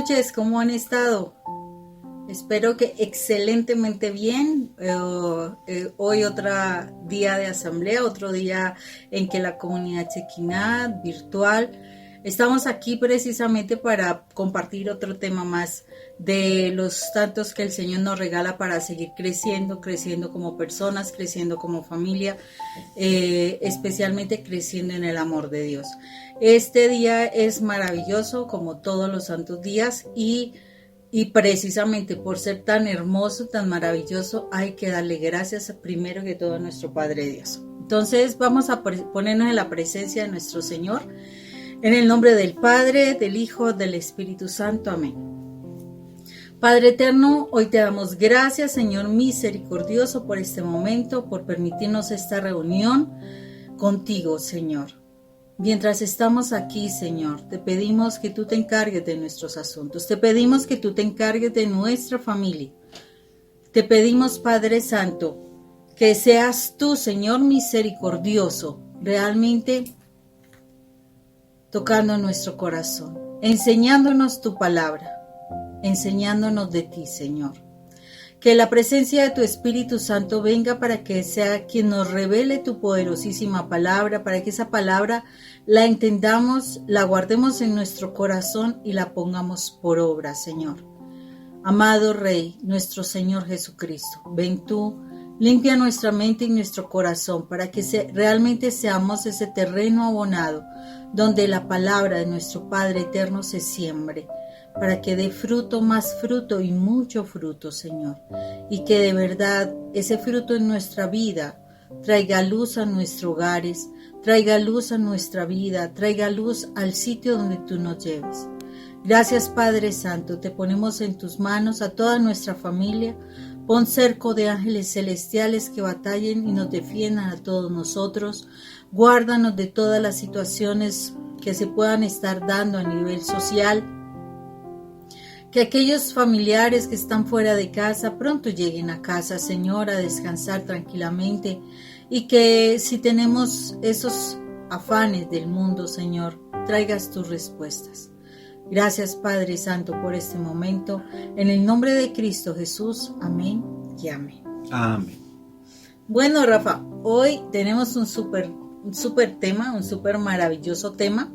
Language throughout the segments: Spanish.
noches, ¿cómo han estado? Espero que excelentemente bien. Hoy otro día de asamblea, otro día en que la comunidad Chequiná virtual. Estamos aquí precisamente para compartir otro tema más de los tantos que el Señor nos regala para seguir creciendo como personas, creciendo como familia, especialmente creciendo en el amor de Dios. Este día es maravilloso como todos los santos días y precisamente por ser tan hermoso, tan maravilloso, hay que darle gracias primero que todo a nuestro Padre Dios. Entonces vamos a ponernos en la presencia de nuestro Señor. En el nombre del Padre, del Hijo, del Espíritu Santo. Amén. Padre eterno, hoy te damos gracias, Señor misericordioso, por este momento, por permitirnos esta reunión contigo, Señor. Mientras estamos aquí, Señor, te pedimos que tú te encargues de nuestros asuntos. Te pedimos que tú te encargues de nuestra familia. Te pedimos, Padre Santo, que seas tú, Señor misericordioso, realmente tocando nuestro corazón, enseñándonos tu palabra, enseñándonos de ti, Señor. Que la presencia de tu Espíritu Santo venga para que sea quien nos revele tu poderosísima palabra, para que esa palabra la entendamos, la guardemos en nuestro corazón y la pongamos por obra, Señor. Amado Rey, nuestro Señor Jesucristo, ven tú, limpia nuestra mente y nuestro corazón para que realmente seamos ese terreno abonado donde la palabra de nuestro Padre eterno se siembre, para que dé fruto, más fruto y mucho fruto, Señor. Y que de verdad ese fruto en nuestra vida traiga luz a nuestros hogares, traiga luz a nuestra vida, traiga luz al sitio donde tú nos lleves. Gracias, Padre Santo, te ponemos en tus manos a toda nuestra familia. Pon cerco de ángeles celestiales que batallen y nos defiendan a todos nosotros. Guárdanos de todas las situaciones que se puedan estar dando a nivel social. Que aquellos familiares que están fuera de casa pronto lleguen a casa, Señor, a descansar tranquilamente. Y que si tenemos esos afanes del mundo, Señor, traigas tus respuestas. Gracias, Padre Santo, por este momento. En el nombre de Cristo Jesús, amén y amén. Amén. Bueno, Rafa, hoy tenemos un súper tema, un súper maravilloso tema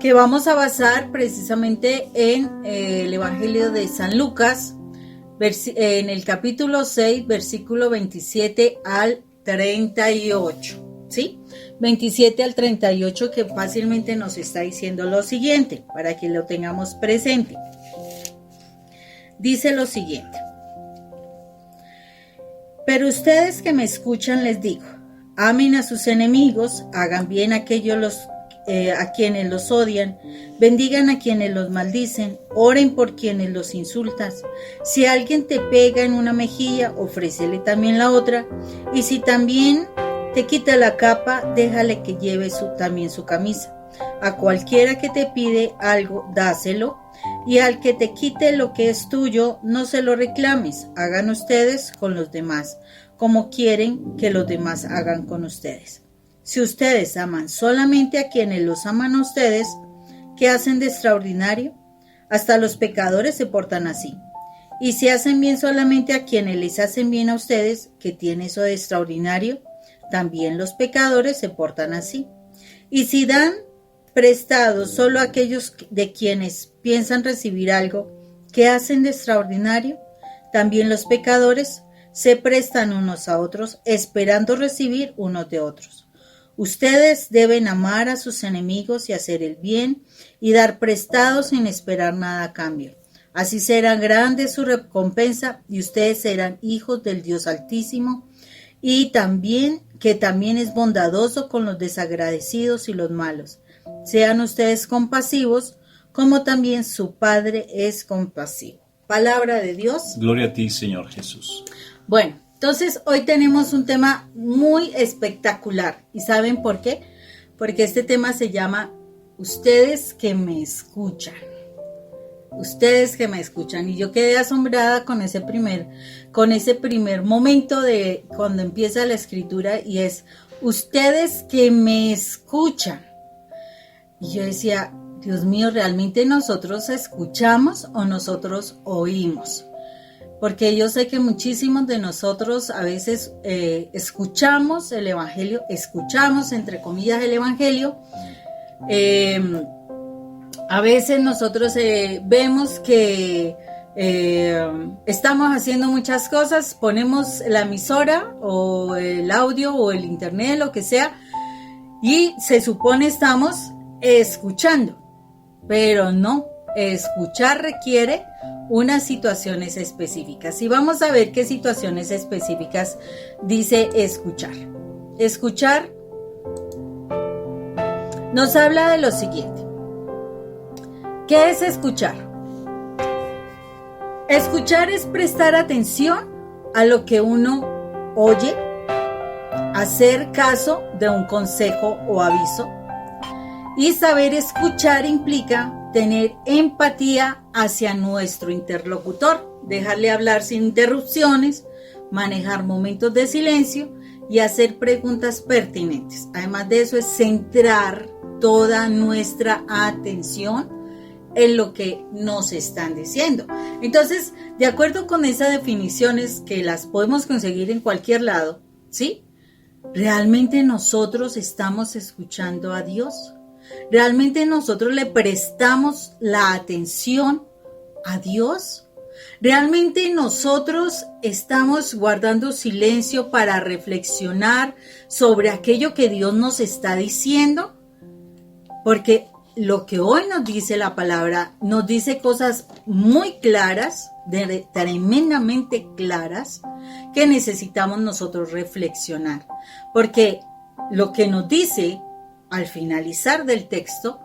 que vamos a basar precisamente en el Evangelio de San Lucas, en el capítulo 6, versículo 27 al 38. ¿Sí? 27 al 38, que fácilmente nos está diciendo lo siguiente, para que lo tengamos presente. Dice lo siguiente: pero ustedes que me escuchan les digo, amen a sus enemigos, hagan bien a aquellos a quienes los odian, bendigan a quienes los maldicen, oren por quienes los insultan. Si alguien te pega en una mejilla, ofrécele también la otra, y si también te quita la capa, déjale que lleve también su camisa. A cualquiera que te pide algo, dáselo, y al que te quite lo que es tuyo, no se lo reclames. Hagan ustedes con los demás, como quieren que los demás hagan con ustedes. Si ustedes aman solamente a quienes los aman a ustedes, ¿qué hacen de extraordinario? Hasta los pecadores se portan así. Y si hacen bien solamente a quienes les hacen bien a ustedes, ¿qué tiene eso de extraordinario? También los pecadores se portan así. Y si dan prestado solo a aquellos de quienes piensan recibir algo, ¿qué hacen de extraordinario? También los pecadores se prestan unos a otros, esperando recibir unos de otros. Ustedes deben amar a sus enemigos y hacer el bien y dar prestado sin esperar nada a cambio. Así será grande su recompensa y ustedes serán hijos del Dios Altísimo, y también es bondadoso con los desagradecidos y los malos. Sean ustedes compasivos, como también su Padre es compasivo. Palabra de Dios. Gloria a ti, Señor Jesús. Bueno, entonces hoy tenemos un tema muy espectacular. ¿Y saben por qué? Porque este tema se llama Ustedes que me escuchan. Ustedes que me escuchan. Y yo quedé asombrada con ese primer momento de cuando empieza la escritura, y es ustedes que me escuchan. Y yo decía, Dios mío, ¿realmente nosotros escuchamos o nosotros oímos? Porque yo sé que muchísimos de nosotros a veces escuchamos el Evangelio, escuchamos entre comillas el Evangelio. A veces nosotros vemos que estamos haciendo muchas cosas, ponemos la emisora o el audio o el internet, lo que sea, y se supone estamos escuchando, pero no, escuchar requiere unas situaciones específicas. Y vamos a ver qué situaciones específicas dice escuchar. Escuchar nos habla de lo siguiente. ¿Qué es escuchar? Escuchar es prestar atención a lo que uno oye, hacer caso de un consejo o aviso. Y saber escuchar implica tener empatía hacia nuestro interlocutor, dejarle hablar sin interrupciones, manejar momentos de silencio y hacer preguntas pertinentes. Además de eso es centrar toda nuestra atención en lo que nos están diciendo. Entonces, de acuerdo con esas definiciones que las podemos conseguir en cualquier lado, ¿sí? ¿Realmente nosotros estamos escuchando a Dios? ¿Realmente nosotros le prestamos la atención a Dios? ¿Realmente nosotros estamos guardando silencio para reflexionar sobre aquello que Dios nos está diciendo? Porque lo que hoy nos dice la palabra, nos dice cosas muy claras, tremendamente claras, que necesitamos nosotros reflexionar. Porque lo que nos dice al finalizar del texto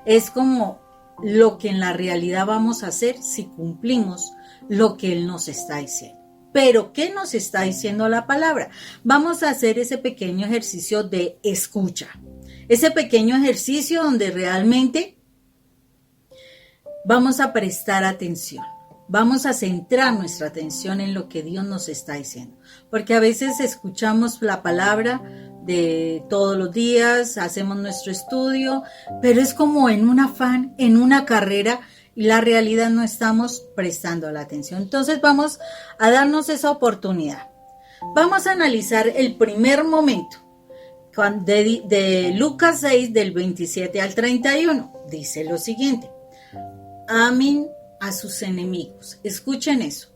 es como lo que en la realidad vamos a hacer si cumplimos lo que Él nos está diciendo. Pero, ¿qué nos está diciendo la palabra? Vamos a hacer ese pequeño ejercicio de escucha. Ese pequeño ejercicio donde realmente vamos a prestar atención. Vamos a centrar nuestra atención en lo que Dios nos está diciendo. Porque a veces escuchamos la palabra de todos los días, hacemos nuestro estudio, pero es como en un afán, en una carrera, y la realidad no estamos prestando la atención. Entonces vamos a darnos esa oportunidad. Vamos a analizar el primer momento de Lucas 6, del 27 al 31. Dice lo siguiente: amen a sus enemigos. Escuchen eso,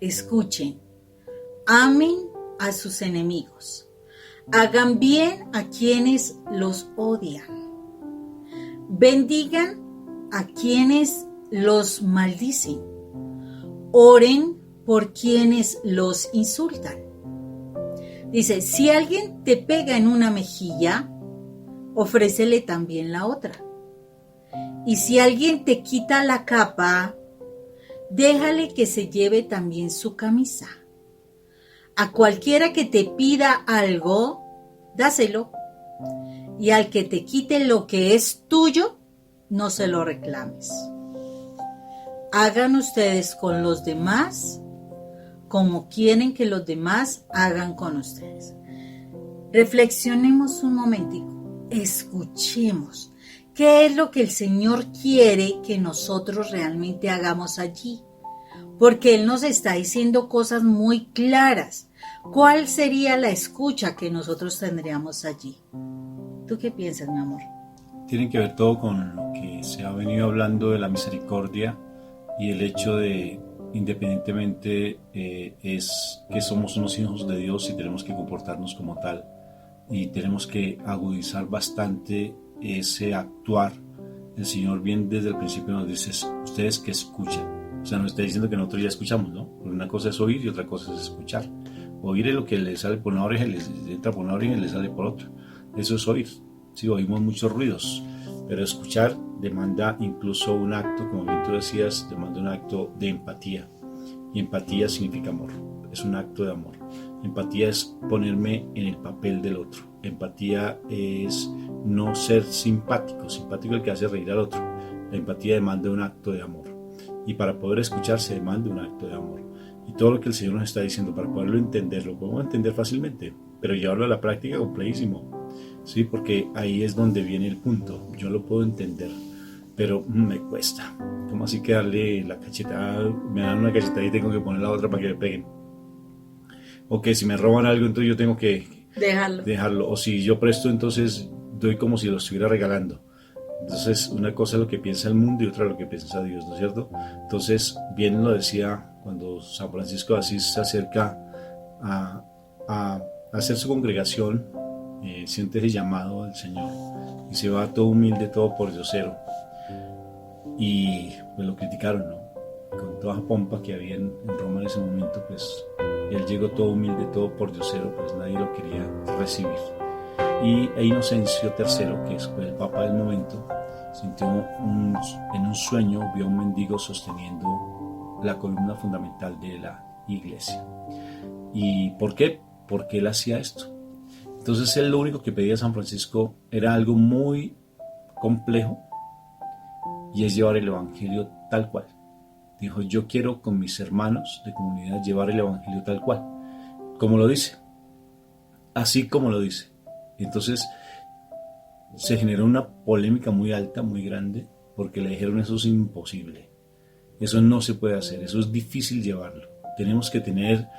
escuchen. Amen a sus enemigos. Hagan bien a quienes los odian. Bendigan a quienes los maldicen. Oren por quienes los insultan. Dice, si alguien te pega en una mejilla, ofrécele también la otra. Y si alguien te quita la capa, déjale que se lleve también su camisa. A cualquiera que te pida algo, dáselo. Y al que te quite lo que es tuyo, no se lo reclames. Hagan ustedes con los demás como quieren que los demás hagan con ustedes. Reflexionemos un momentico, escuchemos. ¿Qué es lo que el Señor quiere que nosotros realmente hagamos allí? Porque Él nos está diciendo cosas muy claras. ¿Cuál sería la escucha que nosotros tendríamos allí? ¿Tú qué piensas, mi amor? Tiene que ver todo con lo que se ha venido hablando de la misericordia y el hecho de, independientemente, es que somos unos hijos de Dios y tenemos que comportarnos como tal. Y tenemos que agudizar bastante ese actuar. El Señor bien desde el principio nos dice, ustedes que escuchan. O sea, nos está diciendo que nosotros ya escuchamos, ¿no? Porque una cosa es oír y otra cosa es escuchar. Oír es lo que le sale por una oreja, le entra por una oreja y le sale por otra. Eso es oír. Sí, oímos muchos ruidos, pero escuchar demanda incluso un acto, como bien tú decías, demanda un acto de empatía. Y empatía significa amor, es un acto de amor. Empatía es ponerme en el papel del otro. Empatía es no ser simpático, simpático el que hace reír al otro. La empatía demanda un acto de amor. Y para poder escuchar se demanda un acto de amor. Y todo lo que el Señor nos está diciendo, para poderlo entender, lo podemos entender fácilmente, pero llevarlo a la práctica complejísimo. Sí, porque ahí es donde viene el punto. Yo lo puedo entender, pero me cuesta. ¿Cómo así que darle la cachetada? Me dan una cachetada y tengo que poner la otra para que me peguen. O que si me roban algo, entonces yo tengo que dejarlo. O si yo presto, entonces doy como si lo estuviera regalando. Entonces, una cosa es lo que piensa el mundo y otra lo que piensa Dios, ¿no es cierto? Entonces, bien lo decía cuando San Francisco de Asís se acerca a hacer su congregación, siente ese llamado del Señor y se va todo humilde, todo por diosero. Y pues lo criticaron, ¿no? Con toda la pompa que había en Roma en ese momento, pues él llegó todo humilde, todo por diosero, pues nadie lo quería recibir. Y Inocencio III, que fue el papa del momento, sintió en un sueño, vio a un mendigo sosteniendo la columna fundamental de la iglesia. ¿Y por qué? Porque él hacía esto. Entonces él lo único que pedía a San Francisco era algo muy complejo, y es llevar el evangelio tal cual. Dijo, yo quiero con mis hermanos de comunidad llevar el evangelio tal cual, como lo dice, así como lo dice. Entonces se generó una polémica muy alta, muy grande, porque le dijeron eso es imposible, eso no se puede hacer, eso es difícil llevarlo. Tenemos que tener,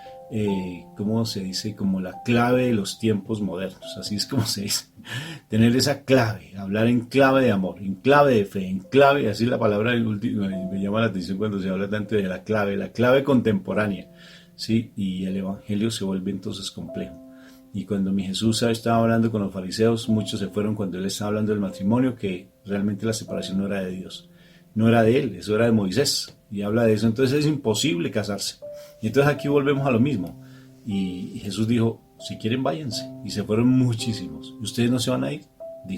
¿cómo se dice? Como la clave de los tiempos modernos, así es como se dice. Tener esa clave, hablar en clave de amor, en clave de fe, en clave, así la palabra me llama la atención cuando se habla tanto de la clave contemporánea, ¿sí? Y el evangelio se vuelve entonces complejo. Y cuando mi Jesús estaba hablando con los fariseos, muchos se fueron cuando él estaba hablando del matrimonio, que realmente la separación no era de Dios, no era de él, eso era de Moisés, y habla de eso, entonces es imposible casarse. Y entonces aquí volvemos a lo mismo, y Jesús dijo, si quieren váyanse, y se fueron muchísimos. ¿Y ustedes no se van a ir? Le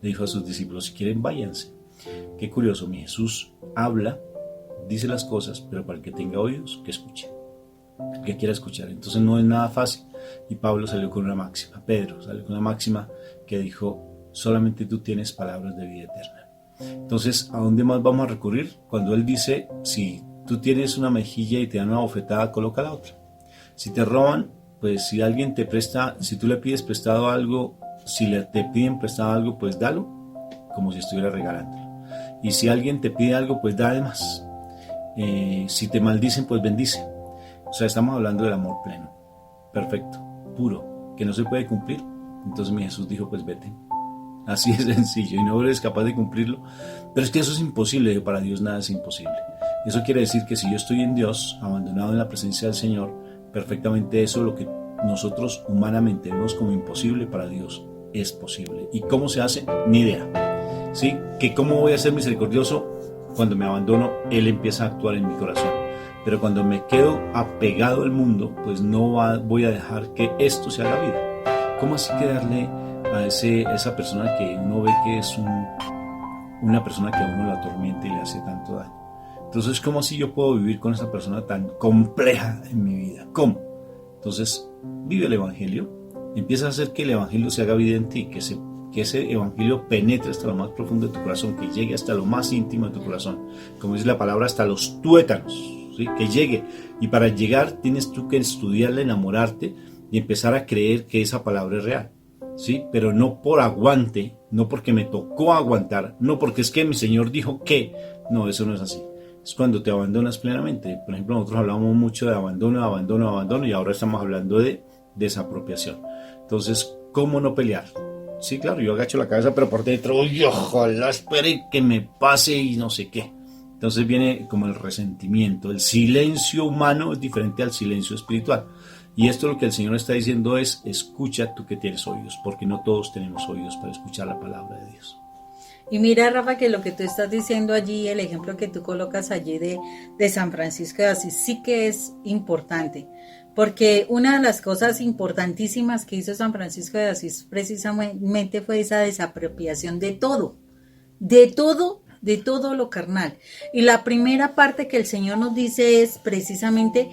dijo a sus discípulos, si quieren váyanse. Qué curioso, mi Jesús habla, dice las cosas, pero para el que tenga oídos, que escuche, el que quiera escuchar. Entonces no es nada fácil. Y Pablo salió con una máxima, Pedro salió con una máxima que dijo, solamente tú tienes palabras de vida eterna. Entonces, ¿a dónde más vamos a recurrir? Cuando él dice, si tú tienes una mejilla y te dan una bofetada, coloca la otra. Si te roban, pues si alguien te presta, si tú le pides prestado algo, si te piden prestado algo, pues dalo, como si estuviera regalándolo. Y si alguien te pide algo, pues da de más. Si te maldicen, pues bendice. O sea, estamos hablando del amor pleno, perfecto, puro, que no se puede cumplir. Entonces mi Jesús dijo, pues vete. Así es sencillo, y no eres capaz de cumplirlo. Pero es que eso es imposible, para Dios nada es imposible. Eso quiere decir que si yo estoy en Dios, abandonado en la presencia del Señor, perfectamente eso, lo que nosotros humanamente vemos como imposible, para Dios es posible. ¿Y cómo se hace? Ni idea. ¿Sí? ¿Que cómo voy a ser misericordioso? Cuando me abandono, Él empieza a actuar en mi corazón. Pero cuando me quedo apegado al mundo, pues no voy a dejar que esto se haga vida. ¿Cómo así que darle a esa persona que uno ve que es una persona que a uno la atormenta y le hace tanto daño? Entonces, ¿cómo así yo puedo vivir con esa persona tan compleja en mi vida? ¿Cómo? Entonces, vive el Evangelio, empieza a hacer que el Evangelio se haga vida en ti, que ese Evangelio penetre hasta lo más profundo de tu corazón, que llegue hasta lo más íntimo de tu corazón, como dice la palabra, hasta los tuétanos, ¿sí? Que llegue. Y para llegar tienes tú que estudiarla, enamorarte y empezar a creer que esa palabra es real, ¿sí? Pero no por aguante, no porque me tocó aguantar, no porque es que mi Señor dijo que, no, eso no es así. Es cuando te abandonas plenamente. Por ejemplo, nosotros hablamos mucho de abandono, y ahora estamos hablando de desapropiación. Entonces, ¿cómo no pelear? Sí, claro, yo agacho la cabeza, pero por dentro, uy, ojalá espere que me pase y no sé qué. Entonces viene como el resentimiento. El silencio humano es diferente al silencio espiritual. Y esto lo que el Señor está diciendo es, escucha tú que tienes oídos, porque no todos tenemos oídos para escuchar la palabra de Dios. Y mira, Rafa, que lo que tú estás diciendo allí, el ejemplo que tú colocas allí de San Francisco de Asís, sí que es importante, porque una de las cosas importantísimas que hizo San Francisco de Asís precisamente fue esa desapropiación de todo lo carnal. Y la primera parte que el Señor nos dice es precisamente,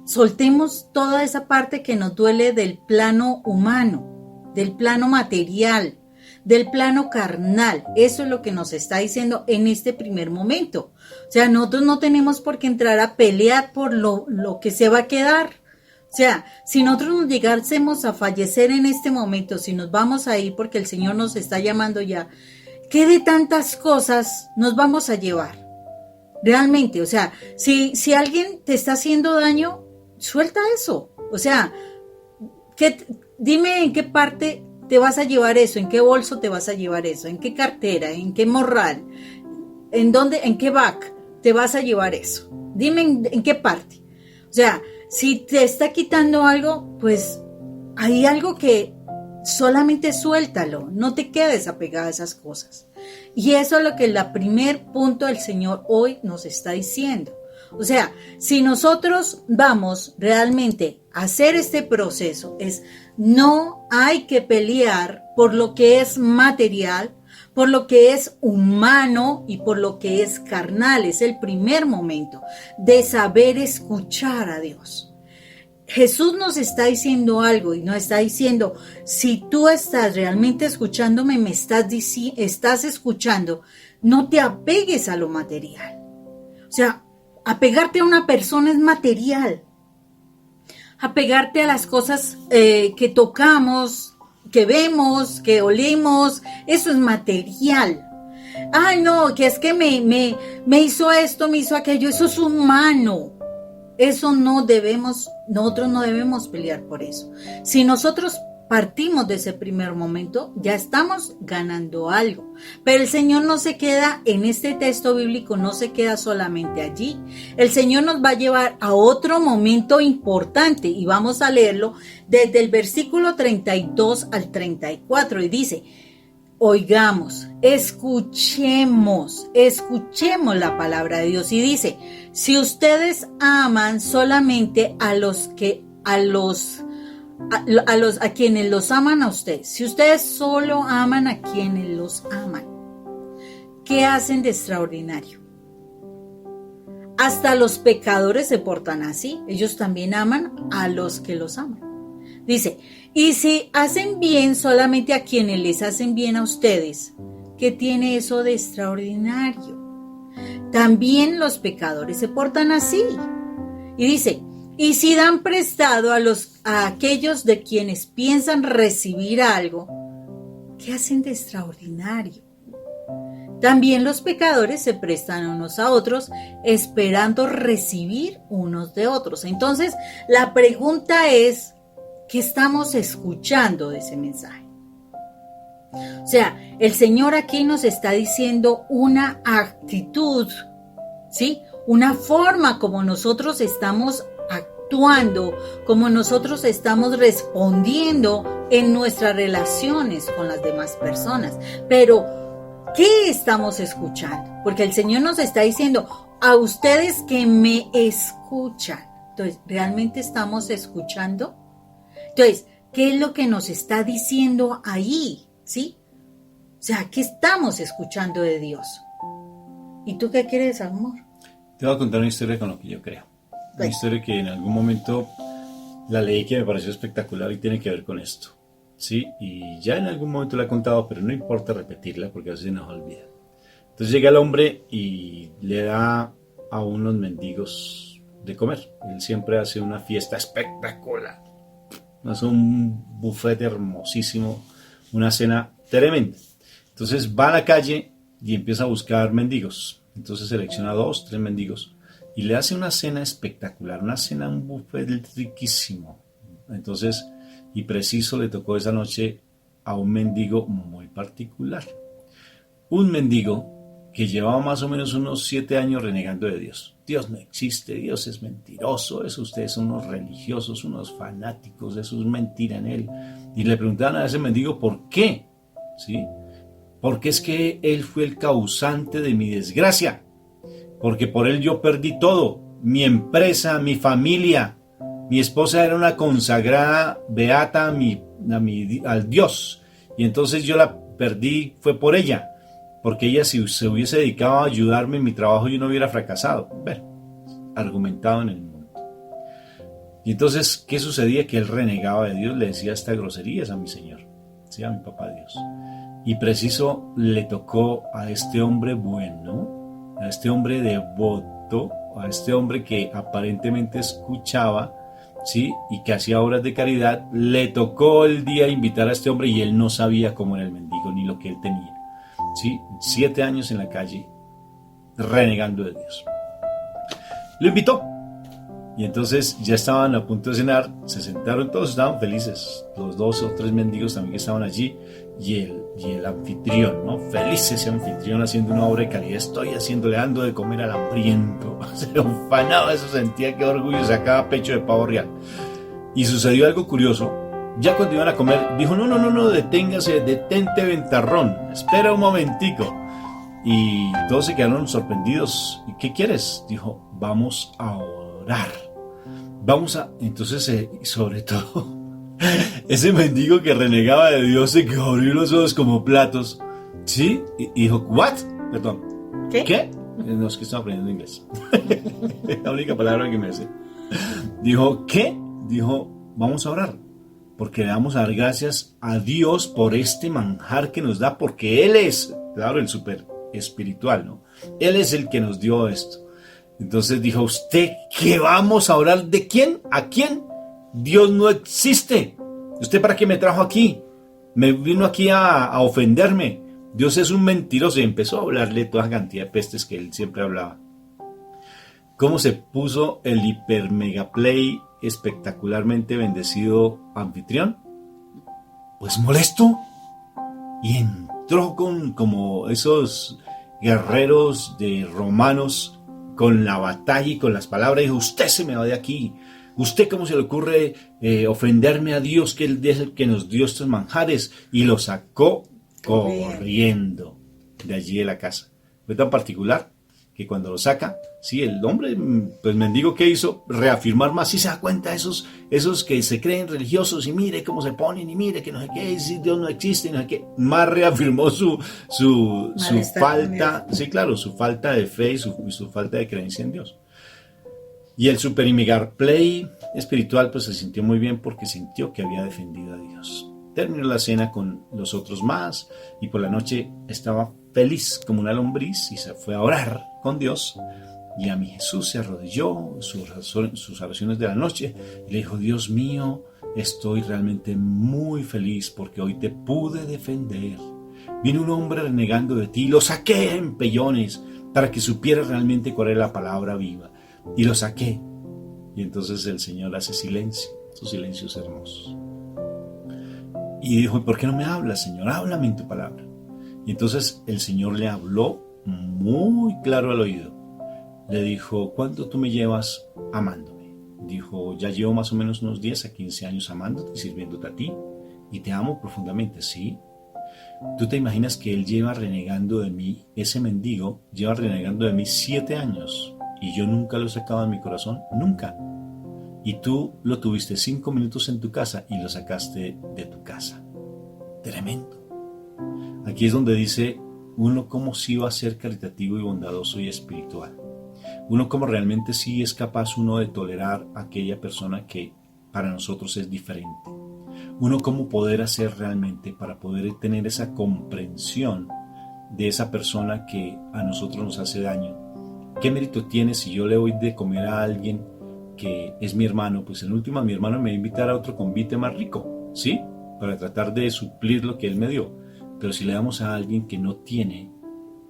soltemos toda esa parte que nos duele del plano humano, del plano material, del plano carnal. Eso es lo que nos está diciendo en este primer momento. O sea, nosotros no tenemos por qué entrar a pelear por lo que se va a quedar. O sea, si nosotros nos llegásemos a fallecer en este momento, si nos vamos a ir porque el Señor nos está llamando ya, ¿qué de tantas cosas nos vamos a llevar? Realmente, o sea, si alguien te está haciendo daño, suelta eso. O sea, dime en qué parte te vas a llevar eso, en qué bolso te vas a llevar eso, en qué cartera, en qué morral, en qué back te vas a llevar eso. Dime en qué parte. O sea, si te está quitando algo, pues hay algo que solamente suéltalo, no te quedes apegada a esas cosas. Y eso es lo que el primer punto del Señor hoy nos está diciendo. O sea, si nosotros vamos realmente a hacer este proceso, no hay que pelear por lo que es material, por lo que es humano y por lo que es carnal. Es el primer momento de saber escuchar a Dios. Jesús nos está diciendo algo y nos está diciendo, si tú estás realmente escuchándome, estás escuchando, no te apegues a lo material. O sea, apegarte a una persona es material. Apegarte a las cosas que tocamos, que vemos, que olemos, eso es material. Ay, no, que es que me hizo esto, me hizo aquello, eso es humano. Eso nosotros no debemos pelear por eso. Si nosotros partimos de ese primer momento, ya estamos ganando algo. Pero el Señor no se queda en este texto bíblico, no se queda solamente allí. El Señor nos va a llevar a otro momento importante y vamos a leerlo desde el versículo 32 al 34 y dice: oigamos, escuchemos la palabra de Dios. Y dice: si ustedes aman solamente a quienes los aman a ustedes, si ustedes solo aman a quienes los aman, ¿qué hacen de extraordinario? Hasta los pecadores se portan así, ellos también aman a los que los aman. Dice: y si hacen bien solamente a quienes les hacen bien a ustedes, ¿qué tiene eso de extraordinario? También los pecadores se portan así. Y dice: y si dan prestado a aquellos de quienes piensan recibir algo, ¿qué hacen de extraordinario? También los pecadores se prestan unos a otros, esperando recibir unos de otros. Entonces, la pregunta es: ¿qué estamos escuchando de ese mensaje? O sea, el Señor aquí nos está diciendo una actitud, ¿sí? Una forma como nosotros estamos actuando, como nosotros estamos respondiendo en nuestras relaciones con las demás personas. Pero, ¿qué estamos escuchando? Porque el Señor nos está diciendo: a ustedes que me escuchan. Entonces, ¿realmente estamos escuchando? Entonces, ¿qué es lo que nos está diciendo ahí? ¿Sí? O sea, ¿qué estamos escuchando de Dios? ¿Y tú qué quieres, amor? Te voy a contar una historia con lo que yo creo. Una historia que en algún momento la leí, que me pareció espectacular y tiene que ver con esto. ¿Sí? Y ya en algún momento la he contado, pero no importa repetirla porque a veces nos olvida. Entonces llega el hombre y le da a unos mendigos de comer. Él siempre hace una fiesta espectacular. Hace un buffet hermosísimo, una cena tremenda. Entonces va a la calle y empieza a buscar mendigos. Entonces selecciona 2, 3 mendigos y le hace una cena espectacular, un buffet riquísimo. Entonces, y preciso le tocó esa noche a un mendigo muy particular. Un mendigo que llevaba más o menos unos 7 años renegando de Dios. Dios no existe, Dios es mentiroso, eso ustedes son unos religiosos, unos fanáticos, eso es mentira en él. Y le preguntaban a ese mendigo por qué, ¿sí? Porque es que él fue el causante de mi desgracia, porque por él yo perdí todo, mi empresa, mi familia, mi esposa era una consagrada beata al Dios, y entonces yo la perdí, fue por ella, porque ella si se hubiese dedicado a ayudarme en mi trabajo yo no hubiera fracasado. Argumentado en el mundo. Y entonces, ¿qué sucedía? Que él renegaba de Dios, le decía hasta groserías a mi Señor, ¿sí? A mi papá Dios. Y preciso le tocó a este hombre bueno, a este hombre devoto, a este hombre que aparentemente escuchaba, ¿sí? Y que hacía obras de caridad, le tocó el día invitar a este hombre y él no sabía cómo era el mendigo ni lo que él tenía. ¿sí? 7 años en la calle, renegando de Dios. Lo invitó. Y entonces ya estaban a punto de cenar, se sentaron, todos estaban felices, los 2 o 3 mendigos también que estaban allí, y el anfitrión, ¿no? Feliz ese anfitrión haciendo una obra de caridad, estoy haciéndole, dando de comer al hambriento, se ufanaba, eso, sentía que orgullo, sacaba pecho de pavo real. Y sucedió algo curioso, ya cuando iban a comer, dijo, no, deténgase, detente ventarrón, espera un momentico. Y todos se quedaron sorprendidos. ¿Y qué quieres? Dijo, vamos a orar. Entonces, sobre todo, ese mendigo que renegaba de Dios se quedó, abrió los ojos como platos. ¿Sí? Y dijo, ¿what? Perdón. ¿Qué? No, es que estaba aprendiendo inglés. Es la única palabra que me sé. Dijo, ¿qué? Dijo, vamos a orar. Porque le vamos a dar gracias a Dios por este manjar que nos da, porque Él es, claro, el súper espiritual, ¿no? Él es el que nos dio esto. Entonces dijo, ¿usted qué vamos a orar? ¿De quién? ¿A quién? Dios no existe. ¿Usted para qué me trajo aquí? Me vino aquí a ofenderme. Dios es un mentiroso. Y empezó a hablarle toda cantidad de pestes que él siempre hablaba. ¿Cómo se puso el hiper mega play espectacularmente bendecido anfitrión? Pues molesto. Y entró como esos guerreros de romanos con la batalla y con las palabras. Dijo, usted se me va de aquí. ¿Usted cómo se le ocurre ofenderme a Dios, que Él es el que nos dio estos manjares? Y lo sacó corriendo de allí de la casa. Fue tan particular que cuando lo saca, sí, el hombre, pues mendigo, ¿qué hizo? Reafirmar más, sí se da cuenta, esos que se creen religiosos, y mire cómo se ponen, y mire que no sé qué, y si Dios no existe, no sé qué, más reafirmó su falta, sí, claro, su falta de fe y su falta de creencia en Dios. Y el super play espiritual, pues se sintió muy bien porque sintió que había defendido a Dios. Terminó la cena con los otros más, y por la noche estaba feliz como una lombriz y se fue a orar con Dios. Y a mi Jesús se arrodilló, sus oraciones de la noche, y le dijo, Dios mío, estoy realmente muy feliz porque hoy te pude defender. Vino un hombre renegando de ti, lo saqué en pellones para que supiera realmente cuál era la palabra viva. Y lo saqué. Y entonces el Señor hace silencio, sus silencios hermosos. Y dijo, ¿y por qué no me hablas, Señor? Háblame en tu palabra. Y entonces el Señor le habló muy claro al oído. Le dijo, ¿cuánto tú me llevas amándome? Dijo, ya llevo más o menos unos 10 a 15 años amándote y sirviéndote a ti. Y te amo profundamente, ¿sí? ¿Tú te imaginas que él lleva renegando de mí, ese mendigo, lleva renegando de mí 7 años? Y yo nunca lo sacaba de mi corazón, nunca. Y tú lo tuviste 5 minutos en tu casa y lo sacaste de tu casa. Tremendo. Aquí es donde dice uno cómo sí va a ser caritativo y bondadoso y espiritual. Uno cómo realmente sí es capaz uno de tolerar a aquella persona que para nosotros es diferente. Uno cómo poder hacer realmente para poder tener esa comprensión de esa persona que a nosotros nos hace daño. ¿Qué mérito tiene si yo le doy de comer a alguien que es mi hermano? Pues en última mi hermano me va a invitar a otro convite más rico, ¿sí? Para tratar de suplir lo que él me dio. Pero si le damos a alguien que no tiene,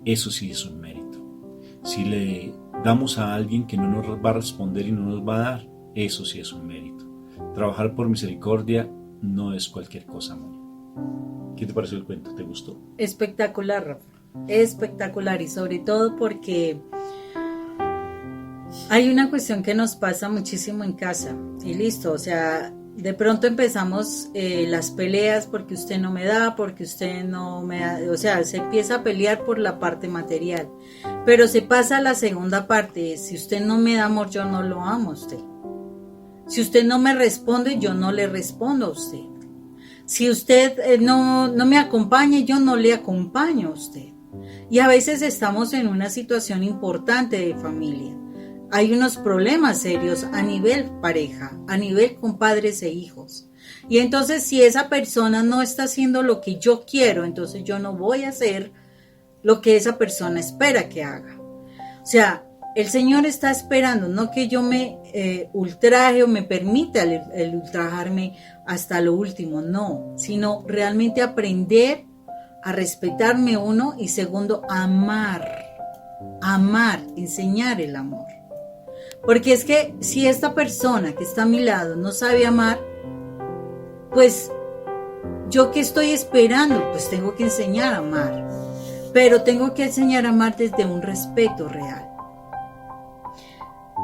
eso sí es un mérito. Si le damos a alguien que no nos va a responder y no nos va a dar, eso sí es un mérito. Trabajar por misericordia no es cualquier cosa, Moni. ¿Qué te pareció el cuento? ¿Te gustó? Espectacular, Rafa. Espectacular, y sobre todo porque hay una cuestión que nos pasa muchísimo en casa y listo, o sea, de pronto empezamos las peleas porque usted no me da, porque usted no me da, o sea, se empieza a pelear por la parte material, pero se pasa a la segunda parte, si usted no me da amor, yo no lo amo a usted. Si usted no me responde, yo no le respondo a usted. Si usted no me acompaña, yo no le acompaño a usted. Y a veces estamos en una situación importante de familia. Hay unos problemas serios a nivel pareja, a nivel con padres e hijos. Y entonces si esa persona no está haciendo lo que yo quiero, entonces yo no voy a hacer lo que esa persona espera que haga. O sea, el Señor está esperando, no que yo me ultraje o me permita el ultrajarme hasta lo último, no, sino realmente aprender a respetarme uno y segundo, a amar, enseñar el amor. Porque es que si esta persona que está a mi lado no sabe amar, pues yo qué estoy esperando, pues tengo que enseñar a amar, pero tengo que enseñar a amar desde un respeto real.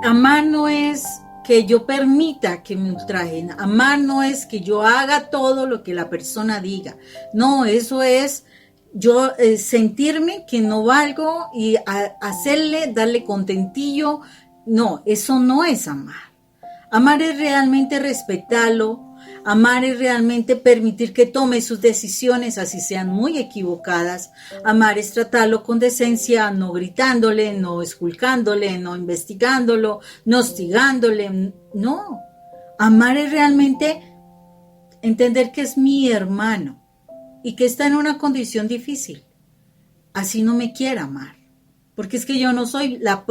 Amar no es que yo permita que me ultrajen, amar no es que yo haga todo lo que la persona diga, no, eso es yo sentirme que no valgo y darle contentillo. No, eso no es amar. Amar es realmente respetarlo, amar es realmente permitir que tome sus decisiones, así sean muy equivocadas. Amar es tratarlo con decencia, no gritándole, no esculcándole, no investigándolo, no hostigándole. No, amar es realmente entender que es mi hermano y que está en una condición difícil. Así no me quiere amar. Porque es que yo no soy la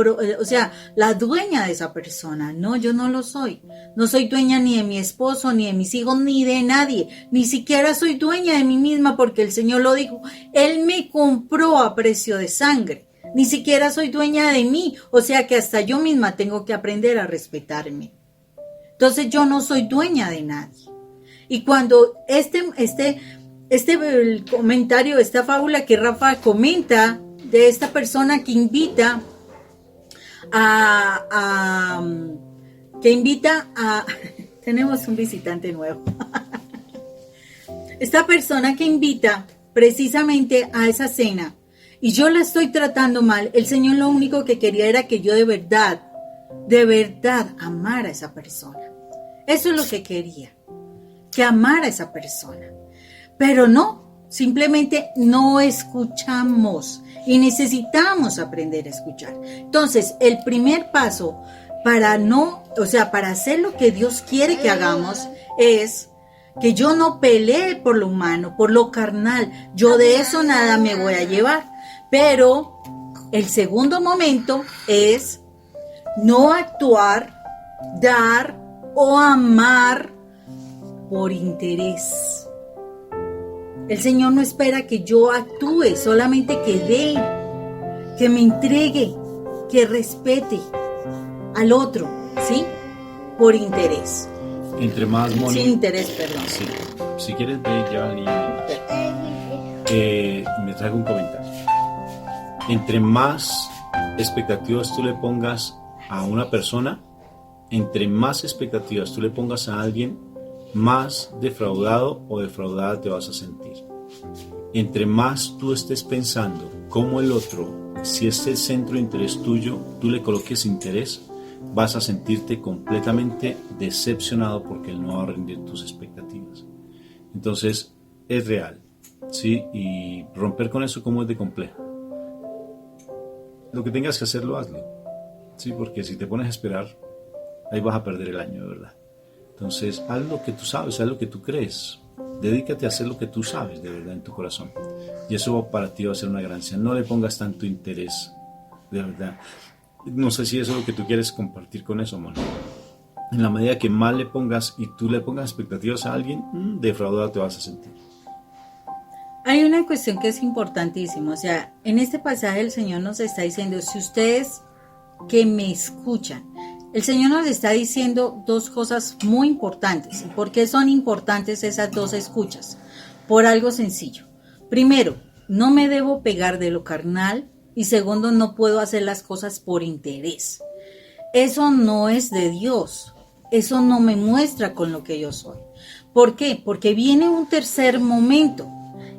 dueña de esa persona. No, yo no lo soy. No soy dueña ni de mi esposo, ni de mis hijos, ni de nadie. Ni siquiera soy dueña de mí misma porque el Señor lo dijo. Él me compró a precio de sangre. Ni siquiera soy dueña de mí. O sea que hasta yo misma tengo que aprender a respetarme. Entonces yo no soy dueña de nadie. Y cuando el comentario, esta fábula que Rafa comenta, de esta persona que invita tenemos un visitante nuevo. Esta persona que invita precisamente a esa cena y yo la estoy tratando mal, el Señor lo único que quería era que yo de verdad amara a esa persona. Eso es lo que quería, que amara a esa persona. Pero no, simplemente no escuchamos y necesitamos aprender a escuchar. Entonces, el primer paso para hacer lo que Dios quiere que hagamos es que yo no pelee por lo humano, por lo carnal. Yo de eso nada me voy a llevar. Pero el segundo momento es no actuar, dar o amar por interés. El Señor no espera que yo actúe, solamente que dé, que me entregue, que respete al otro, ¿sí? Por interés. Entre más, Moni. Sin interés, perdón. Sí. Si quieres ver ya me traigo un comentario. Entre más expectativas tú le pongas a una persona, entre más expectativas tú le pongas a alguien, más defraudado o defraudada te vas a sentir. Entre más tú estés pensando cómo el otro, si es el centro de interés tuyo, tú le coloques interés, vas a sentirte completamente decepcionado porque él no va a rendir tus expectativas. Entonces, es real, ¿sí? Y romper con eso, como es de complejo. Lo que tengas que hacerlo, hazlo, ¿sí? Porque si te pones a esperar, ahí vas a perder el año, de verdad. Entonces, haz lo que tú sabes, haz lo que tú crees. Dedícate a hacer lo que tú sabes de verdad en tu corazón. Y eso para ti va a ser una ganancia. No le pongas tanto interés, de verdad. No sé si eso es lo que tú quieres compartir con eso, Moni. En la medida que más le pongas y tú le pongas expectativas a alguien, defraudado te vas a sentir. Hay una cuestión que es importantísima. O sea, en este pasaje el Señor nos está diciendo, si ustedes que me escuchan, el Señor nos está diciendo dos cosas muy importantes. ¿Y por qué son importantes esas dos escuchas? Por algo sencillo. Primero, no me debo pegar de lo carnal. Y segundo, no puedo hacer las cosas por interés. Eso no es de Dios. Eso no me muestra con lo que yo soy. ¿Por qué? Porque viene un tercer momento.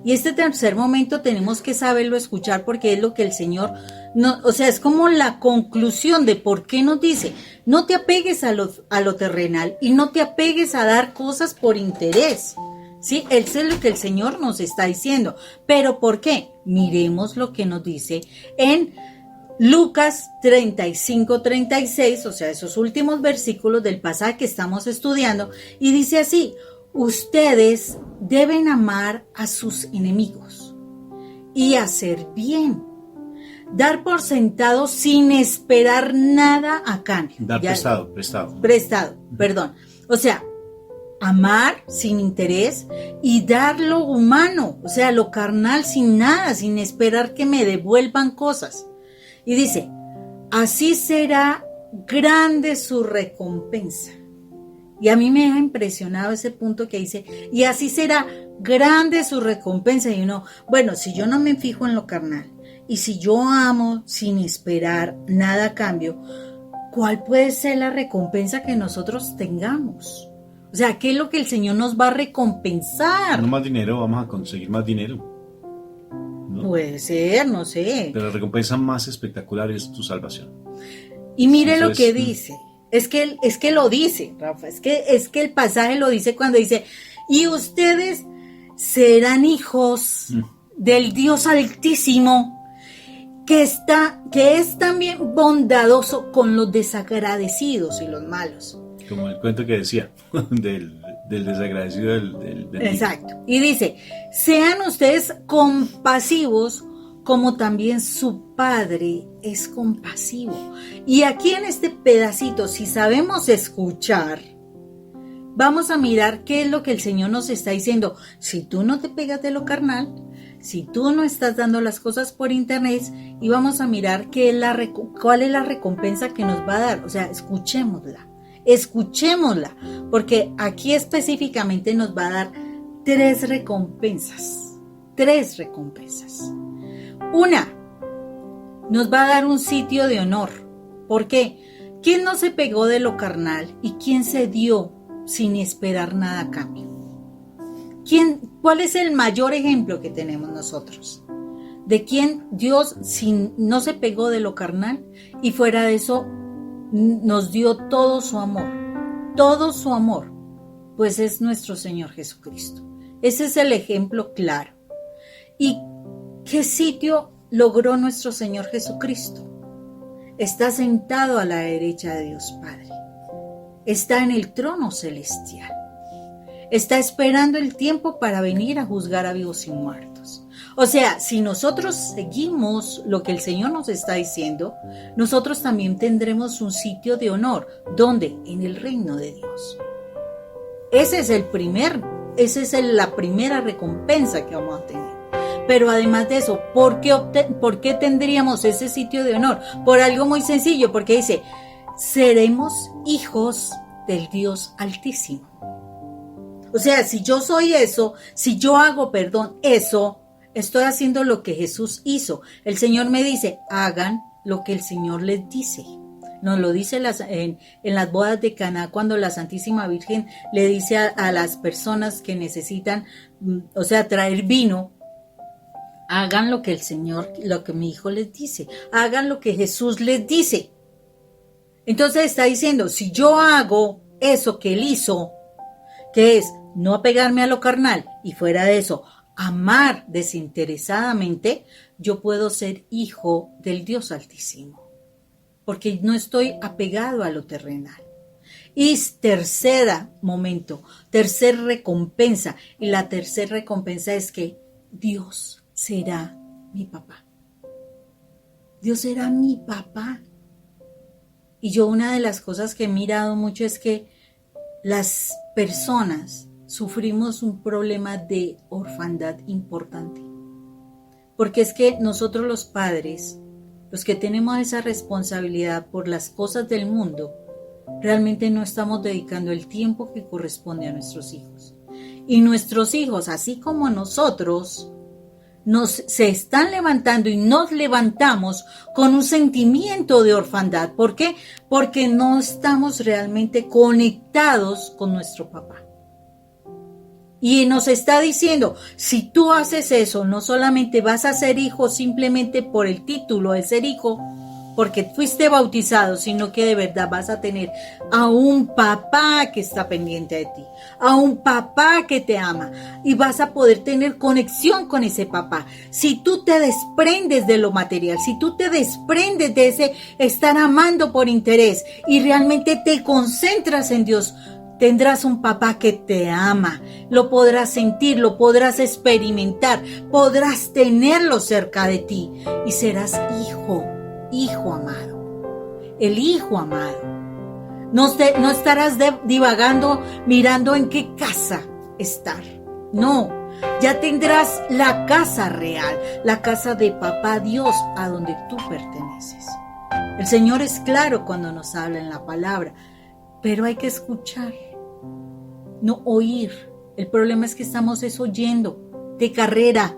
Y este tercer momento tenemos que saberlo escuchar porque es lo que el Señor, es como la conclusión de por qué nos dice, no te apegues a lo terrenal y no te apegues a dar cosas por interés. ¿Sí? Eso es lo que el Señor nos está diciendo. ¿Pero por qué? Miremos lo que nos dice en Lucas 35-36, o sea, esos últimos versículos del pasaje que estamos estudiando, y dice así: ustedes deben amar a sus enemigos y hacer bien, dar por sentado sin esperar nada a cambio. Dar prestado. Perdón. O sea, amar sin interés y dar lo humano, o sea, lo carnal sin nada, sin esperar que me devuelvan cosas. Y dice, así será grande su recompensa. Y a mí me ha impresionado ese punto que dice, y así será grande su recompensa. Y uno, bueno, si yo no me fijo en lo carnal, y si yo amo sin esperar nada a cambio, ¿cuál puede ser la recompensa que nosotros tengamos? O sea, ¿qué es lo que el Señor nos va a recompensar? No más dinero, vamos a conseguir más dinero, ¿no? Puede ser, no sé. Pero la recompensa más espectacular es tu salvación. Y mire Eso lo que dice. Es que lo dice, Rafa. Es que el pasaje lo dice cuando dice, y ustedes serán hijos del Dios Altísimo, que es también bondadoso con los desagradecidos y los malos. Como el cuento que decía, del desagradecido del Exacto. Y dice, sean ustedes compasivos como también su Padre es compasivo. Y aquí en este pedacito, si sabemos escuchar, vamos a mirar qué es lo que el Señor nos está diciendo. Si tú no te pegas de lo carnal, si tú no estás dando las cosas por internet, y vamos a mirar cuál es la recompensa que nos va a dar. O sea, escuchémosla, porque aquí específicamente nos va a dar tres recompensas. Una, nos va a dar un sitio de honor. ¿Por qué? ¿Quién no se pegó de lo carnal y quién se dio sin esperar nada a cambio? ¿Cuál es el mayor ejemplo que tenemos nosotros? De quién Dios no se pegó de lo carnal y fuera de eso nos dio todo su amor, pues es nuestro Señor Jesucristo. Ese es el ejemplo claro. ¿Y qué sitio logró nuestro Señor Jesucristo? Está sentado a la derecha de Dios Padre. Está en el trono celestial. Está esperando el tiempo para venir a juzgar a vivos y muertos. O sea, si nosotros seguimos lo que el Señor nos está diciendo, nosotros también tendremos un sitio de honor. ¿Dónde? En el reino de Dios. Esa es la primera recompensa que vamos a tener. Pero además de eso, ¿por qué tendríamos ese sitio de honor? Por algo muy sencillo, porque dice, seremos hijos del Dios Altísimo. O sea, si yo soy eso, si yo hago, eso, estoy haciendo lo que Jesús hizo. El Señor me dice, hagan lo que el Señor les dice. Nos lo dice en las bodas de Caná, cuando la Santísima Virgen le dice a las personas que necesitan, o sea, traer vino, hagan lo que lo que mi hijo les dice, hagan lo que Jesús les dice. Entonces está diciendo, si yo hago eso que él hizo, que es no apegarme a lo carnal y fuera de eso, amar desinteresadamente, yo puedo ser hijo del Dios Altísimo, porque no estoy apegado a lo terrenal. Y tercera recompensa, y la tercera recompensa es que Dios será mi papá. Dios será mi papá. Y yo una de las cosas que he mirado mucho es que las personas sufrimos un problema de orfandad importante. Porque es que nosotros los padres, los que tenemos esa responsabilidad por las cosas del mundo, realmente no estamos dedicando el tiempo que corresponde a nuestros hijos. Y nuestros hijos, así como nosotros, se están levantando y nos levantamos con un sentimiento de orfandad. ¿Por qué? Porque no estamos realmente conectados con nuestro papá. Y nos está diciendo, si tú haces eso, no solamente vas a ser hijo simplemente por el título de ser hijo, porque fuiste bautizado, sino que de verdad vas a tener a un papá que está pendiente de ti, a un papá que te ama, y vas a poder tener conexión con ese papá. Si tú te desprendes de lo material, si tú te desprendes de ese estar amando por interés y realmente te concentras en Dios, tendrás un papá que te ama, lo podrás sentir, lo podrás experimentar, podrás tenerlo cerca de ti y serás hijo amado, el hijo amado. No estarás divagando mirando en qué casa estar. No, ya tendrás la casa real, la casa de Papá Dios, a donde tú perteneces. El Señor es claro cuando nos habla en la palabra, pero hay que escuchar, no oír. El problema es que estamos oyendo de carrera.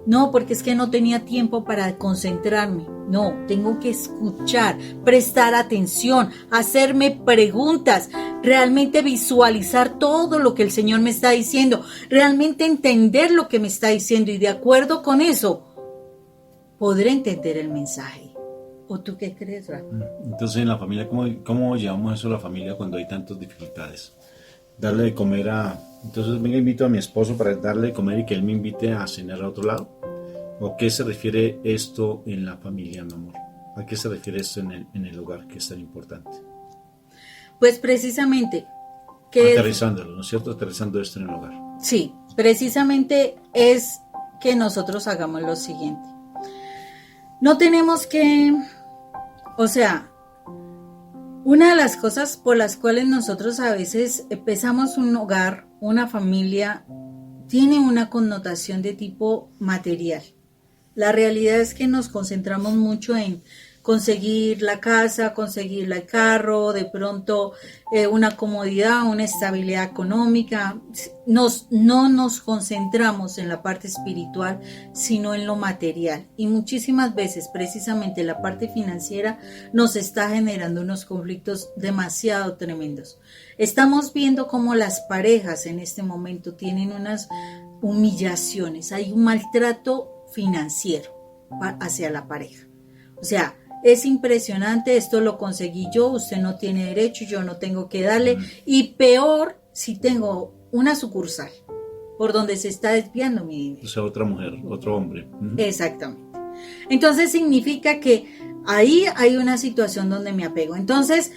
No, porque es que no tenía tiempo para concentrarme. No, tengo que escuchar, prestar atención, hacerme preguntas, realmente visualizar todo lo que el Señor me está diciendo, realmente entender lo que me está diciendo y de acuerdo con eso, podré entender el mensaje. ¿O tú qué crees, Rafa? Entonces, en la familia, ¿cómo llevamos eso a la familia cuando hay tantas dificultades? Darle de comer Entonces, venga, invito a mi esposo para darle de comer y que él me invite a cenar a otro lado. ¿O qué se refiere esto en la familia, mi amor? ¿A qué se refiere esto en el hogar, que es tan importante? Pues precisamente... Aterrizándolo, ¿no es cierto? Aterrizando esto en el hogar. Sí, precisamente es que nosotros hagamos lo siguiente. No tenemos que... O sea, una de las cosas por las cuales nosotros a veces empezamos un hogar, una familia, tiene una connotación de tipo material. La realidad es que nos concentramos mucho en conseguir la casa, conseguir el carro, de pronto una comodidad, una estabilidad económica. No nos concentramos en la parte espiritual, sino en lo material. Y muchísimas veces, precisamente la parte financiera nos está generando unos conflictos demasiado tremendos. Estamos viendo cómo las parejas en este momento tienen unas humillaciones, hay un maltrato financiero hacia la pareja. O sea, es impresionante, esto lo conseguí yo, usted no tiene derecho, yo no tengo que darle. Y peor si tengo una sucursal por donde se está desviando mi dinero. O sea, otra mujer, otro hombre. Exactamente. Entonces significa que ahí hay una situación donde me apego. Entonces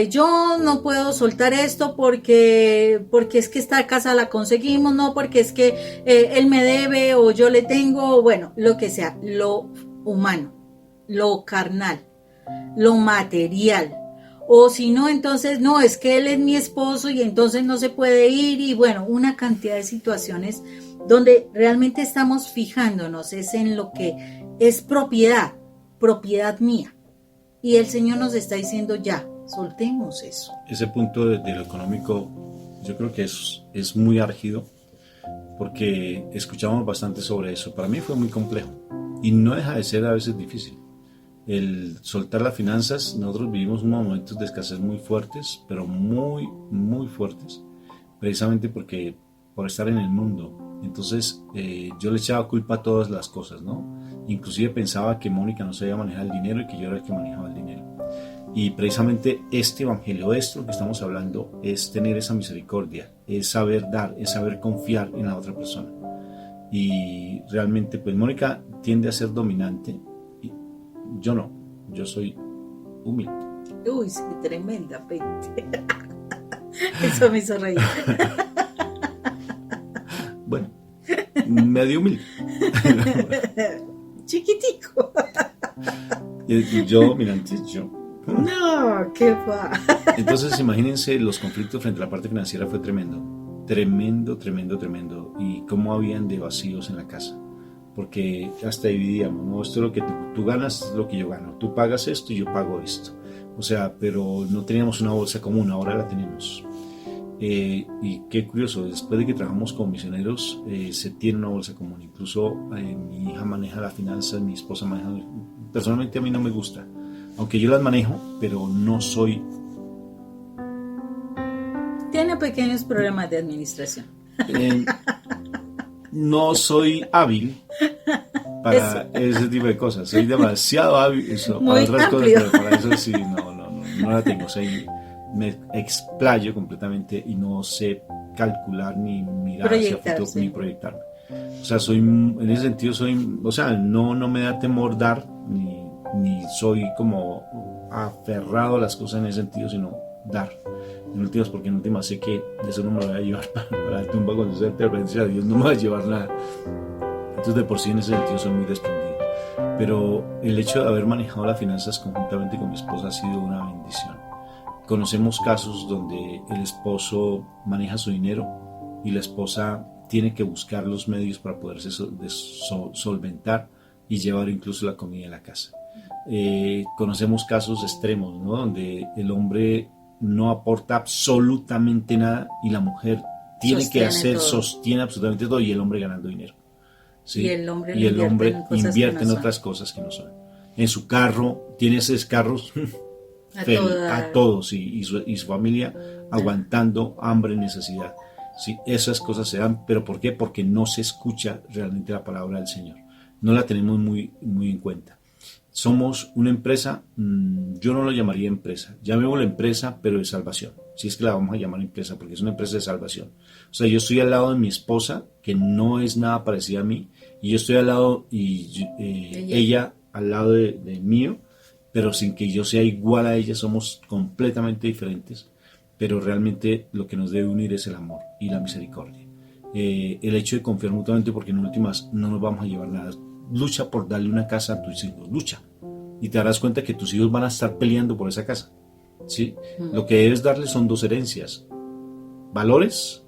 yo no puedo soltar esto porque es que esta casa la conseguimos, no porque es que él me debe o yo le tengo, bueno, lo que sea, lo humano, lo carnal, lo material. O si no, entonces no, es que él es mi esposo y entonces no se puede ir, y bueno, una cantidad de situaciones donde realmente estamos fijándonos es en lo que es propiedad mía. Y el Señor nos está diciendo ya, soltemos eso. Ese punto de lo económico yo creo que es muy álgido porque escuchamos bastante sobre eso. Para mí fue muy complejo y no deja de ser a veces difícil. El soltar las finanzas, nosotros vivimos unos momentos de escasez muy fuertes, pero muy, muy fuertes, precisamente por estar en el mundo. Entonces yo le echaba culpa a todas las cosas, ¿no? Inclusive pensaba que Mónica no sabía manejar el dinero y que yo era el que manejaba el dinero. Y precisamente este evangelio, esto que estamos hablando, es tener esa misericordia, es saber dar, es saber confiar en la otra persona. Y realmente, pues Mónica tiende a ser dominante, y yo no, yo soy humilde. Uy, sí, tremendamente. Eso me hizo reír. Bueno, medio humilde. Chiquitico. Y yo, mira, antes yo. No, qué va. Entonces, imagínense, los conflictos frente a la parte financiera fue tremendo. Tremendo, tremendo, tremendo. Y cómo habían de vacíos en la casa. Porque hasta dividíamos, ¿no? Esto es lo que tú ganas, es lo que yo gano. Tú pagas esto y yo pago esto. O sea, pero no teníamos una bolsa común, ahora la tenemos. Y qué curioso, después de que trabajamos con misioneros, se tiene una bolsa común. Incluso mi hija maneja las finanzas, mi esposa maneja. Personalmente a mí no me gusta, aunque yo las manejo, pero no soy. Tiene pequeños problemas de administración. No soy hábil para ese tipo de cosas. Soy demasiado hábil para otras cosas, pero para eso sí, no la tengo. O sea, me explayo completamente y no sé calcular ni mirar hacia el futuro ni proyectarme. O sea, en ese sentido no me da temor dar ni soy como aferrado a las cosas en ese sentido, sino dar. En últimas, porque en últimas sé que eso no me lo voy a llevar para la tumba cuando sea intervención a Dios, no me va a llevar nada. Entonces, de por sí en ese sentido soy muy desprendido. Pero el hecho de haber manejado las finanzas conjuntamente con mi esposa ha sido una bendición. Conocemos casos donde el esposo maneja su dinero y la esposa tiene que buscar los medios para poderse solventar y llevar incluso la comida a la casa. Conocemos casos extremos, ¿no? Donde el hombre no aporta absolutamente nada y la mujer sostiene absolutamente todo y el hombre ganando dinero. ¿Sí? Y el hombre invierte en otras cosas que no son. En su carro, tiene esos carros a todos y su familia aguantando hambre, necesidad. Sí, esas cosas se dan, pero ¿por qué? Porque no se escucha realmente la palabra del Señor. No la tenemos muy en cuenta. Somos una empresa, yo no lo llamaría empresa, llamémosla empresa, pero de salvación. Si es que la vamos a llamar empresa, porque es una empresa de salvación. O sea, yo estoy al lado de mi esposa, que no es nada parecida a mí, y yo estoy al lado, y ella al lado de mío, pero sin que yo sea igual a ella, somos completamente diferentes, pero realmente lo que nos debe unir es el amor y la misericordia. El hecho de confiar mutuamente, porque en últimas no nos vamos a llevar nada. Lucha por darle una casa a tus hijos, lucha, y te darás cuenta que tus hijos van a estar peleando por esa casa, ¿sí? Lo que debes darles son dos herencias: valores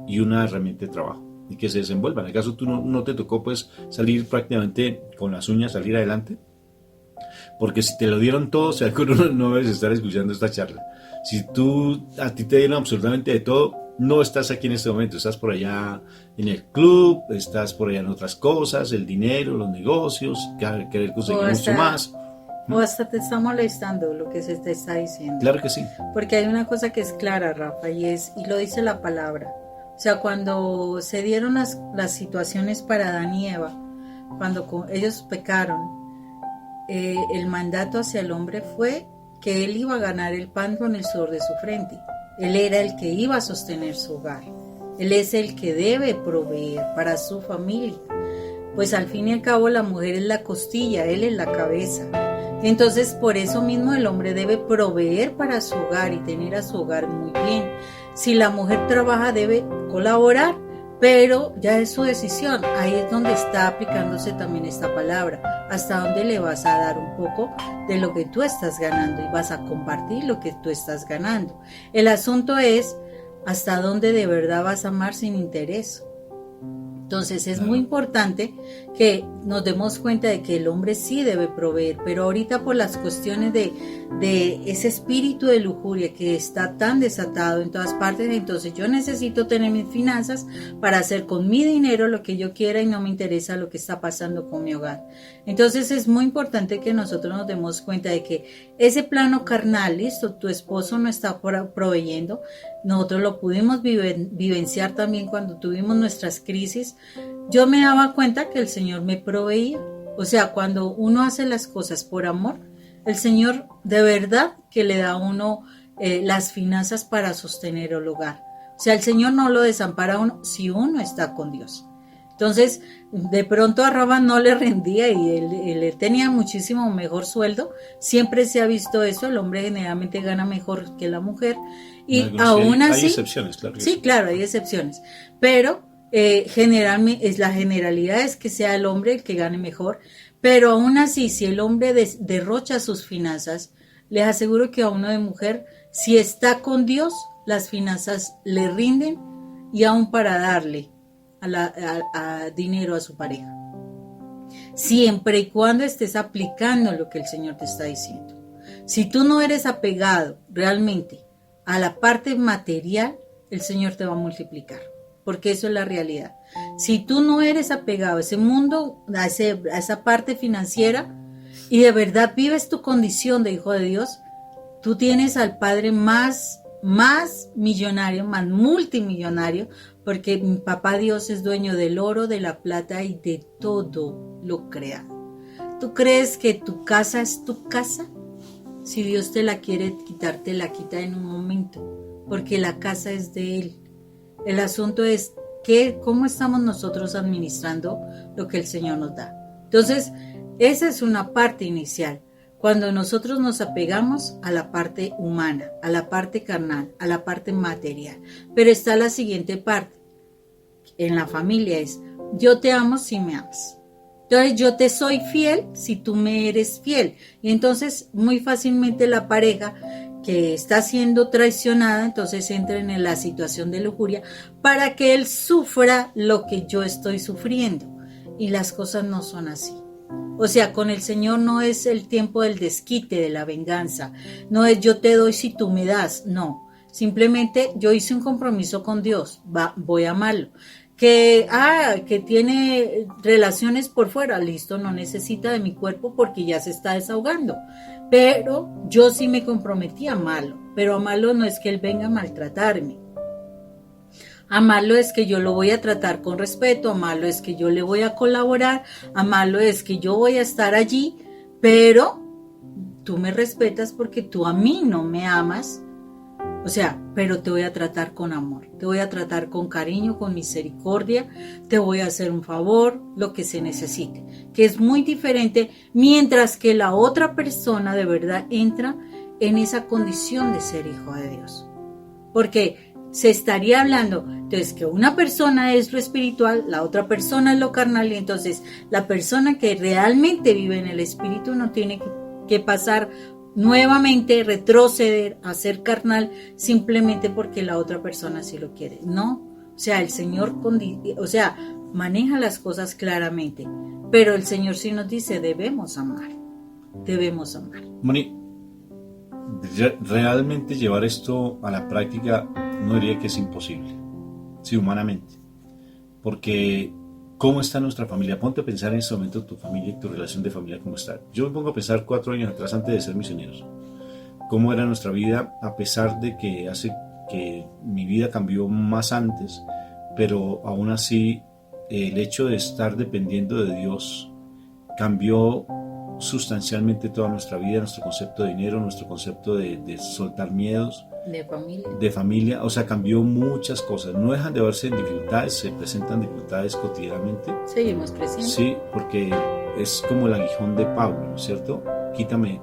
y una herramienta de trabajo, y que se desenvuelvan. ¿Acaso tú no te tocó pues salir prácticamente con las uñas, salir adelante? Porque si te lo dieron todo, o sea, que uno no debes estar escuchando esta charla. Si a ti te dieron absolutamente de todo, no estás aquí en este momento, estás por allá en el club, estás por allá en otras cosas, el dinero, los negocios, querer conseguir mucho más. O hasta te está molestando lo que se te está diciendo. Claro que sí. Porque hay una cosa que es clara, Rafa, y lo dice la palabra. O sea, cuando se dieron las situaciones para Adán y Eva, cuando ellos pecaron, el mandato hacia el hombre fue que él iba a ganar el pan con el sudor de su frente. Él era el que iba a sostener su hogar. Él es el que debe proveer para su familia. Pues al fin y al cabo la mujer es la costilla, él es la cabeza. Entonces por eso mismo el hombre debe proveer para su hogar y tener a su hogar muy bien. Si la mujer trabaja debe colaborar, pero ya es su decisión. Ahí es donde está aplicándose también esta palabra. Hasta dónde le vas a dar un poco de lo que tú estás ganando y vas a compartir lo que tú estás ganando. El asunto es hasta dónde de verdad vas a amar sin interés. Entonces es muy importante que nos demos cuenta de que el hombre sí debe proveer, pero ahorita por las cuestiones de ese espíritu de lujuria que está tan desatado en todas partes, entonces yo necesito tener mis finanzas para hacer con mi dinero lo que yo quiera y no me interesa lo que está pasando con mi hogar. Entonces es muy importante que nosotros nos demos cuenta de que ese plano carnal, listo, tu esposo no está proveyendo, nosotros lo pudimos vivenciar también cuando tuvimos nuestras crisis. Yo me daba cuenta que el Señor me proveía. O sea, cuando uno hace las cosas por amor, el Señor de verdad que le da a uno las finanzas para sostener el hogar. O sea, el Señor no lo desampara a uno si uno está con Dios. Entonces, de pronto a Rabán no le rendía y él tenía muchísimo mejor sueldo. Siempre se ha visto eso, el hombre generalmente gana mejor que la mujer. Y aún así... Hay excepciones, claro. Sí, claro, hay excepciones. Pero generalmente la generalidad es que sea el hombre el que gane mejor. Pero aún así, si el hombre derrocha sus finanzas, les aseguro que a uno de mujer, si está con Dios, las finanzas le rinden y aún para darle a dinero a su pareja. Siempre y cuando estés aplicando lo que el Señor te está diciendo. Si tú no eres apegado realmente a la parte material, el Señor te va a multiplicar, porque eso es la realidad. Si tú no eres apegado a ese mundo, a esa parte financiera, y de verdad vives tu condición de hijo de Dios, tú tienes al Padre más millonario, más multimillonario, porque mi papá Dios es dueño del oro, de la plata y de todo lo creado. ¿Tú crees que tu casa es tu casa? Si Dios te la quiere quitar, te la quita en un momento, porque la casa es de Él. El asunto es cómo estamos nosotros administrando lo que el Señor nos da. Entonces, esa es una parte inicial. Cuando nosotros nos apegamos a la parte humana, a la parte carnal, a la parte material. Pero está la siguiente parte. En la familia es, yo te amo si me amas. Entonces yo te soy fiel si tú me eres fiel. Y entonces muy fácilmente la pareja que está siendo traicionada, entonces entra en la situación de lujuria para que él sufra lo que yo estoy sufriendo. Y las cosas no son así. O sea, con el Señor no es el tiempo del desquite, de la venganza. No es yo te doy si tú me das. No. Simplemente yo hice un compromiso con Dios. Voy a amarlo. Que tiene relaciones por fuera. Listo, no necesita de mi cuerpo porque ya se está desahogando. Pero yo sí me comprometí a amarlo. Pero amarlo no es que él venga a maltratarme. Amarlo es que yo lo voy a tratar con respeto, amarlo es que yo le voy a colaborar, amarlo es que yo voy a estar allí, pero tú me respetas porque tú a mí no me amas, o sea, pero te voy a tratar con amor, te voy a tratar con cariño, con misericordia, te voy a hacer un favor, lo que se necesite, que es muy diferente, mientras que la otra persona de verdad entra en esa condición de ser hijo de Dios, porque se estaría hablando, entonces, que una persona es lo espiritual, la otra persona es lo carnal, y entonces la persona que realmente vive en el espíritu no tiene que pasar nuevamente, retroceder a ser carnal simplemente porque la otra persona sí lo quiere. No, o sea, el Señor maneja las cosas claramente, pero el Señor sí nos dice, debemos amar. Moni, realmente llevar esto a la práctica no diría que es imposible, sí, humanamente, porque ¿cómo está nuestra familia? Ponte a pensar en este momento tu familia y tu relación de familia, ¿cómo está? Yo me pongo a pensar 4 años atrás, antes de ser misioneros, cómo era nuestra vida, a pesar de que hace que mi vida cambió más antes, pero aún así el hecho de estar dependiendo de Dios cambió sustancialmente toda nuestra vida, nuestro concepto de dinero, nuestro concepto de soltar miedos, de familia, o sea, cambió muchas cosas. No dejan de verse dificultades, se presentan dificultades cotidianamente. Seguimos creciendo. Sí, porque es como el aguijón de Pablo, ¿no es cierto? Quítame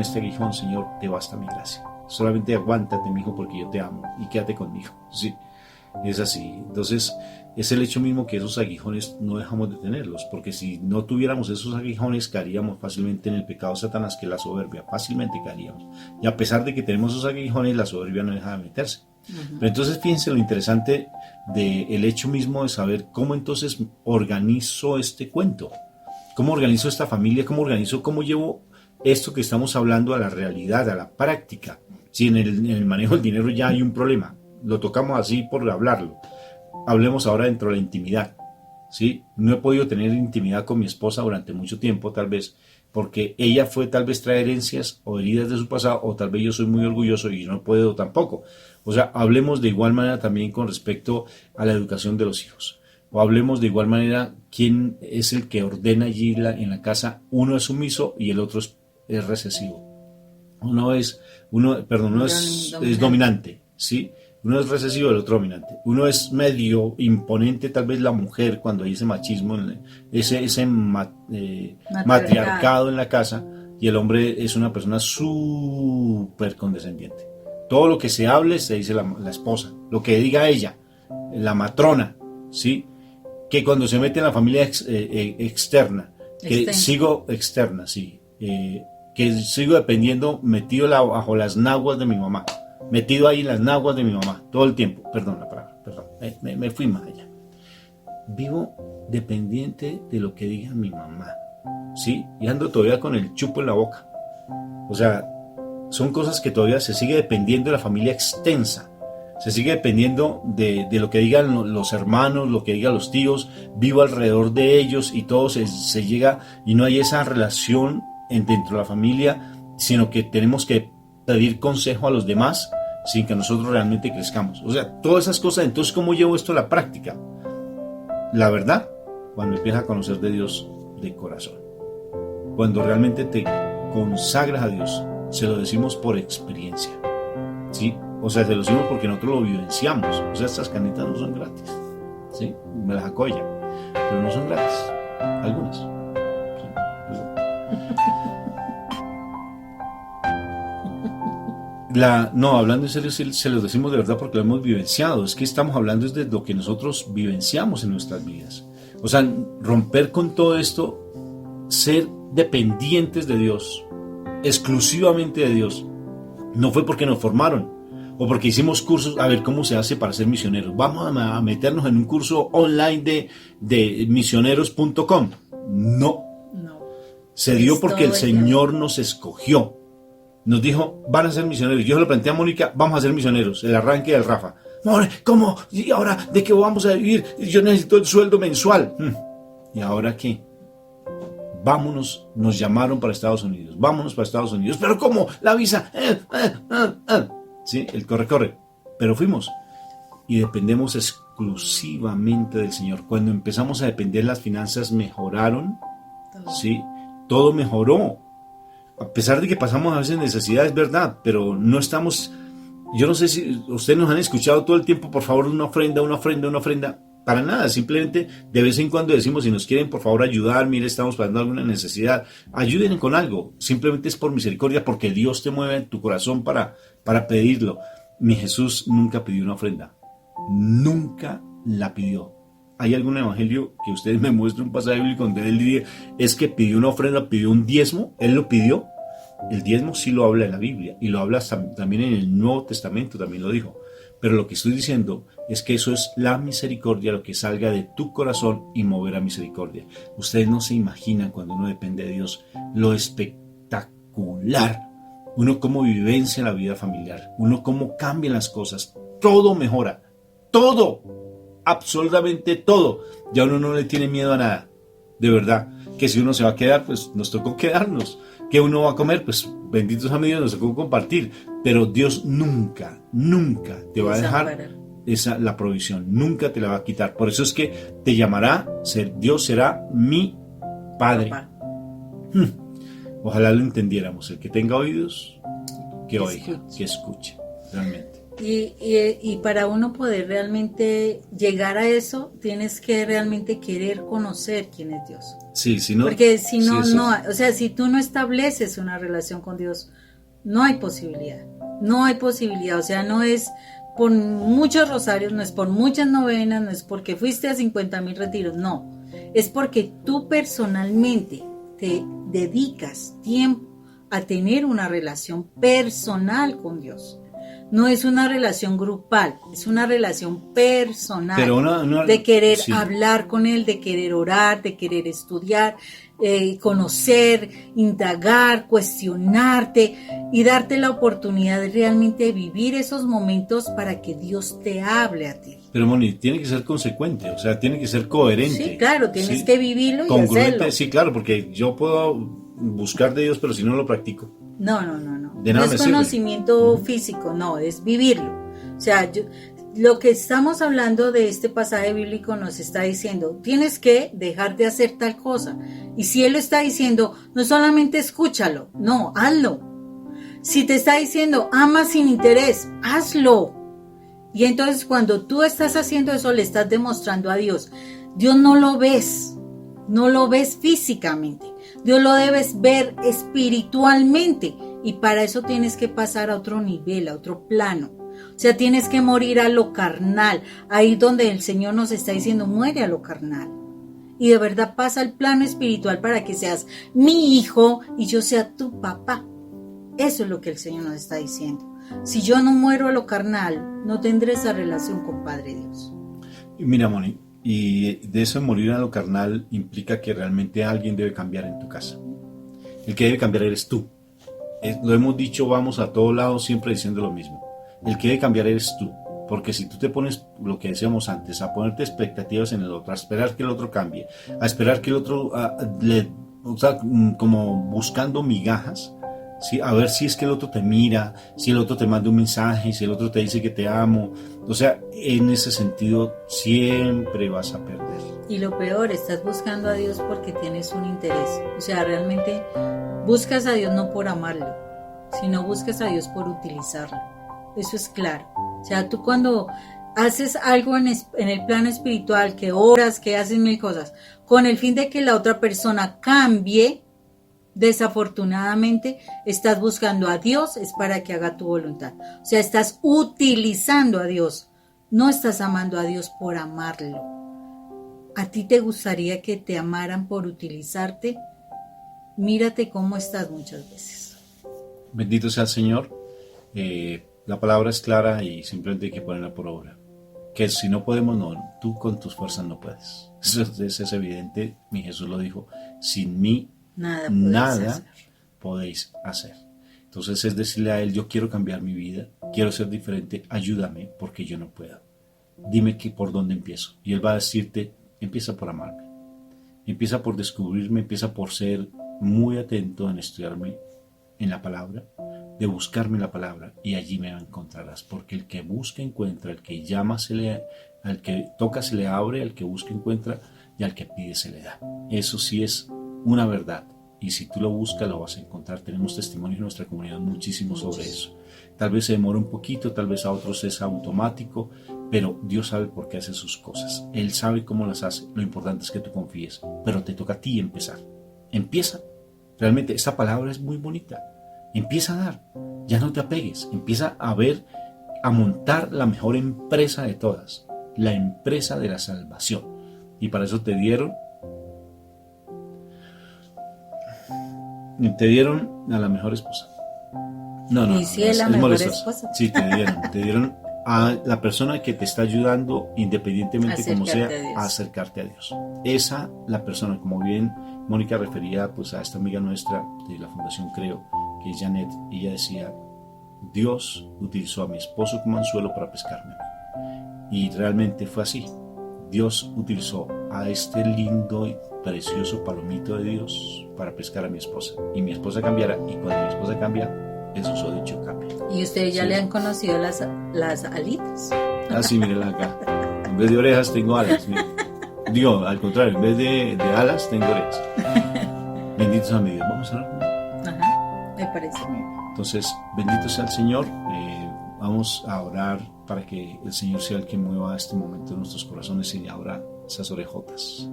este aguijón, Señor, te basta mi gracia. Solamente aguántate, mi hijo, porque yo te amo y quédate conmigo. Sí, es así. Entonces, es el hecho mismo que esos aguijones no dejamos de tenerlos, porque si no tuviéramos esos aguijones caeríamos fácilmente en el pecado de Satanás, que es la soberbia, fácilmente caeríamos. Y a pesar de que tenemos esos aguijones, la soberbia no deja de meterse. Pero entonces fíjense lo interesante del hecho mismo de saber cómo entonces organizo este cuento, cómo organizo esta familia, cómo llevo esto que estamos hablando a la realidad, a la práctica. Si en el manejo del dinero ya hay un problema, lo tocamos así por hablarlo. Hablemos ahora dentro de la intimidad, ¿sí? No he podido tener intimidad con mi esposa durante mucho tiempo, tal vez, porque ella fue tal vez traer herencias o heridas de su pasado, o tal vez yo soy muy orgulloso y no puedo tampoco. O sea, hablemos de igual manera también con respecto a la educación de los hijos. O hablemos de igual manera quién es el que ordena allí en la casa. Uno es sumiso y el otro es recesivo. Uno es dominante, ¿sí? Uno es recesivo, el otro dominante. Uno es medio imponente, tal vez la mujer, cuando hay ese machismo, ese matriarcado en la casa, y el hombre es una persona súper condescendiente. Todo lo que se hable se dice la esposa, lo que diga ella, la matrona, ¿sí? Que cuando se mete en la familia externa, que sigo externa, sí, que sigo dependiendo, metido bajo las naguas de mi mamá. Metido ahí en las naguas de mi mamá, todo el tiempo. Perdón la palabra, me fui más allá. Vivo dependiente de lo que diga mi mamá, ¿sí? Y ando todavía con el chupo en la boca. O sea, son cosas que todavía se sigue dependiendo de la familia extensa. Se sigue dependiendo de lo que digan los hermanos, lo que digan los tíos. Vivo alrededor de ellos y todo se llega, y no hay esa relación dentro de la familia, sino que tenemos que pedir consejo a los demás sin que nosotros realmente crezcamos. O sea, todas esas cosas. Entonces, ¿cómo llevo esto a la práctica? La verdad, cuando empiezas a conocer de Dios de corazón, cuando realmente te consagras a Dios, se lo decimos por experiencia, ¿sí? O sea, se lo decimos porque nosotros lo vivenciamos. O sea, estas canitas no son gratis, ¿sí? Me las sacó ella, pero no son gratis, algunas, ¿sí? No, hablando en serio, se los decimos de verdad porque lo hemos vivenciado. Es que estamos hablando desde lo que nosotros vivenciamos en nuestras vidas. O sea, romper con todo esto, ser dependientes de Dios, exclusivamente de Dios, No fue porque nos formaron o porque hicimos cursos a ver cómo se hace para ser misioneros. Vamos a meternos en un curso online de misioneros.com. No. Se dio porque el Señor nos escogió. Nos dijo, van a ser misioneros. Yo se lo planteé a Mónica, vamos a ser misioneros. El arranque del Rafa. ¿Cómo? ¿Y ahora de qué vamos a vivir? Yo necesito el sueldo mensual. ¿Y ahora qué? Vámonos, nos llamaron para Estados Unidos. Vámonos para Estados Unidos. ¿Pero cómo? La visa. Sí, el corre. Pero fuimos. Y dependemos exclusivamente del Señor. Cuando empezamos a depender, las finanzas mejoraron. Sí, todo mejoró. A pesar de que pasamos a veces necesidad, es verdad, pero no estamos... Yo no sé si ustedes nos han escuchado todo el tiempo, por favor, una ofrenda. Para nada, simplemente de vez en cuando decimos, si nos quieren por favor ayudar, mire, estamos pasando alguna necesidad, ayuden con algo. Simplemente es por misericordia, porque Dios te mueve en tu corazón para pedirlo. Mi Jesús nunca pidió una ofrenda. Nunca la pidió. ¿Hay algún evangelio que ustedes me muestren un pasaje bíblico donde él diría, es que pidió una ofrenda, pidió un diezmo? Él lo pidió. El diezmo sí lo habla en la Biblia y lo habla también en el Nuevo Testamento, también lo dijo. Pero lo que estoy diciendo es que eso es la misericordia, lo que salga de tu corazón y mover a misericordia. Ustedes no se imaginan cuando uno depende de Dios lo espectacular. Uno cómo vivencia la vida familiar, uno cómo cambian las cosas, todo mejora, todo, absolutamente todo. Ya uno no le tiene miedo a nada, de verdad. Que si uno se va a quedar, pues nos tocó quedarnos. Que uno va a comer, pues benditos amigos, nos tocó compartir. Pero Dios nunca te va a dejar la provisión, nunca te la va a quitar. Por eso es que te llamará, Dios será mi Padre. Ojalá lo entendiéramos. El que tenga oídos, que oiga, que escuche, realmente. Y para uno poder realmente llegar a eso, tienes que realmente querer conocer quién es Dios. Sí, si no, porque si no, o sea, si tú no estableces una relación con Dios, no hay posibilidad. O sea, no es por muchos rosarios, no es por muchas novenas, no es porque fuiste a 50,000 retiros, no. Es porque tú personalmente te dedicas tiempo a tener una relación personal con Dios. No es una relación grupal, es una relación personal. Pero de querer hablar con Él, de querer orar, de querer estudiar, conocer, indagar, cuestionarte y darte la oportunidad de realmente vivir esos momentos para que Dios te hable a ti. Pero Moni, tiene que ser consecuente, o sea, tiene que ser coherente. Sí, claro, tienes que vivirlo y hacerlo. Sí, claro, porque yo puedo buscar de Dios, pero si no lo practico. No. No es conocimiento físico, no, es vivirlo. O sea, lo que estamos hablando de este pasaje bíblico nos está diciendo, tienes que dejar de hacer tal cosa. Y si Él lo está diciendo, no solamente escúchalo, no, hazlo. Si te está diciendo, ama sin interés, hazlo. Y entonces cuando tú estás haciendo eso, le estás demostrando a Dios. Dios no lo ves físicamente. Dios lo debes ver espiritualmente. Y para eso tienes que pasar a otro nivel, a otro plano. O sea, tienes que morir a lo carnal. Ahí donde el Señor nos está diciendo, muere a lo carnal. Y de verdad pasa al plano espiritual para que seas mi hijo y yo sea tu papá. Eso es lo que el Señor nos está diciendo. Si yo no muero a lo carnal, no tendré esa relación con Padre Dios. Mira, Moni, y de eso morir a lo carnal implica que realmente alguien debe cambiar en tu casa. El que debe cambiar eres tú. Lo hemos dicho, vamos a todos lados siempre diciendo lo mismo. El que debe cambiar eres tú. Porque si tú te pones, lo que decíamos antes, a ponerte expectativas en el otro, a esperar que el otro cambie, a esperar que el otro, o sea, como buscando migajas, ¿sí? A ver si es que el otro te mira, si el otro te manda un mensaje, si el otro te dice que te amo. O sea, en ese sentido siempre vas a perder. Y lo peor, estás buscando a Dios porque tienes un interés. O sea, realmente buscas a Dios no por amarlo, sino buscas a Dios por utilizarlo. Eso es claro. O sea, tú cuando haces algo en el plano espiritual, que oras, que haces mil cosas, con el fin de que la otra persona cambie, desafortunadamente estás buscando a Dios, es para que haga tu voluntad. O sea, estás utilizando a Dios, no estás amando a Dios por amarlo. ¿A ti te gustaría que te amaran por utilizarte? Mírate cómo estás muchas veces. Bendito sea el Señor. La palabra es clara y simplemente hay que ponerla por obra. Que si no podemos, no, tú con tus fuerzas no puedes. Eso es evidente, mi Jesús lo dijo, sin mí nada podéis hacer. Entonces es decirle a Él, yo quiero cambiar mi vida, quiero ser diferente, ayúdame porque yo no puedo. Dime por dónde empiezo. Y Él va a decirte, empieza por amarme, empieza por descubrirme, empieza por ser muy atento en estudiarme en la palabra, de buscarme la palabra, y allí me encontrarás, porque el que busca encuentra, el que llama al que toca se le abre, al que busca encuentra, y al que pide se le da. Eso sí es una verdad, y si tú lo buscas lo vas a encontrar. Tenemos testimonios en nuestra comunidad muchísimo sobre eso. Tal vez se demora un poquito, tal vez a otros es automático, pero Dios sabe por qué hace sus cosas. Él sabe cómo las hace. Lo importante es que tú confíes, pero te toca a ti empezar. Empieza. Realmente esta palabra es muy bonita. Empieza a dar, ya no te apegues, empieza a ver, a montar la mejor empresa de todas, la empresa de la salvación. Y para eso te dieron a la mejor esposa. No, y si es la mejor esposa. Sí, te dieron a la persona que te está ayudando, independientemente como sea, a acercarte a Dios. Esa, la persona, como bien Mónica refería pues a esta amiga nuestra de la Fundación Creo, que es Janet, ella decía, Dios utilizó a mi esposo como anzuelo para pescarme. Y realmente fue así. Dios utilizó a este lindo y precioso palomito de Dios para pescar a mi esposa. Y mi esposa cambiara, y cuando mi esposa cambia, el susodicho cambia. ¿Y ustedes ya le han conocido las alitas? Ah, sí, mírenla acá. En vez de orejas tengo alas. Digo, al contrario, en vez de alas tengo orejas. Benditos a mi Dios. Vamos a orar. Me parece. Entonces, bendito sea el Señor. Vamos a orar para que el Señor sea el que mueva este momento en nuestros corazones y abra esas orejotas.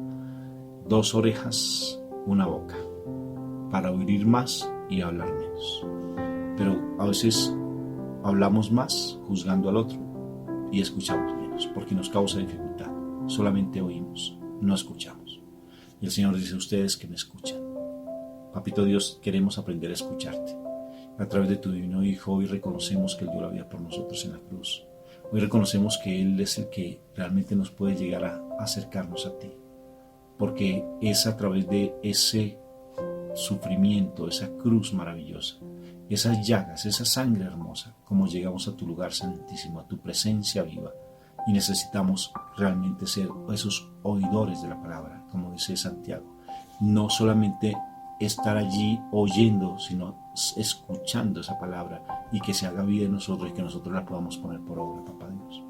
2 orejas, una boca, para oír más y hablar menos. Pero a veces hablamos más juzgando al otro y escuchamos menos porque nos causa dificultad. Solamente oímos, no escuchamos. Y el Señor dice a ustedes que me escuchan. Papito Dios, queremos aprender a escucharte. A través de tu divino Hijo, hoy reconocemos que Él dio la vida por nosotros en la cruz. Hoy reconocemos que Él es el que realmente nos puede llegar a acercarnos a ti. Porque es a través de ese sufrimiento, esa cruz maravillosa, esas llagas, esa sangre hermosa, como llegamos a tu lugar santísimo, a tu presencia viva. Y necesitamos realmente ser esos oidores de la palabra, como dice Santiago. No solamente estar allí oyendo, sino escuchando esa palabra y que se haga vida en nosotros y que nosotros la podamos poner por obra, papá Dios.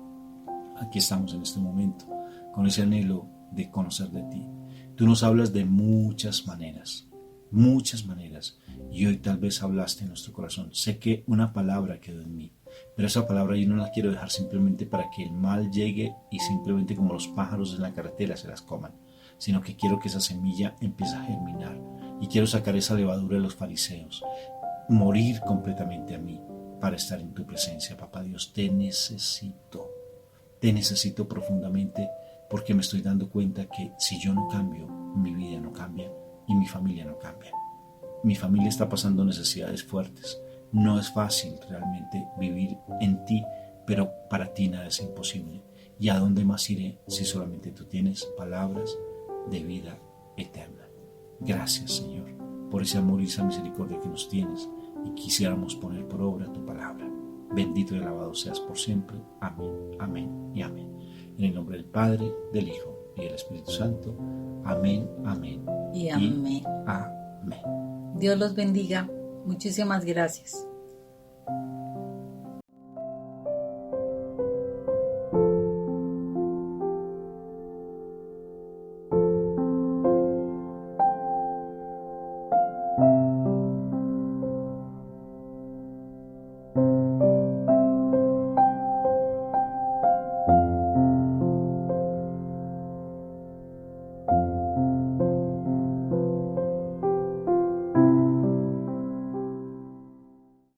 Aquí estamos en este momento con ese anhelo de conocer de ti. Tú nos hablas de muchas maneras, y hoy tal vez hablaste en nuestro corazón. Sé que una palabra quedó en mí, pero esa palabra yo no la quiero dejar simplemente para que el mal llegue y simplemente como los pájaros en la carretera se las coman, sino que quiero que esa semilla empiece a germinar y quiero sacar esa levadura de los fariseos, morir completamente a mí para estar en tu presencia, papá Dios. Te necesito profundamente, porque me estoy dando cuenta que si yo no cambio, mi vida no cambia y mi familia no cambia. Mi familia está pasando necesidades fuertes. No es fácil realmente vivir en ti, pero para ti nada es imposible. ¿Y a dónde más iré si solamente tú tienes palabras de vida eterna? Gracias, Señor, por ese amor y esa misericordia que nos tienes, y quisiéramos poner por obra tu palabra. Bendito y alabado seas por siempre. Amén, amén y amén. En el nombre del Padre, del Hijo y del Espíritu Santo. Amén, amén y amén. Amén. Dios los bendiga. Muchísimas gracias.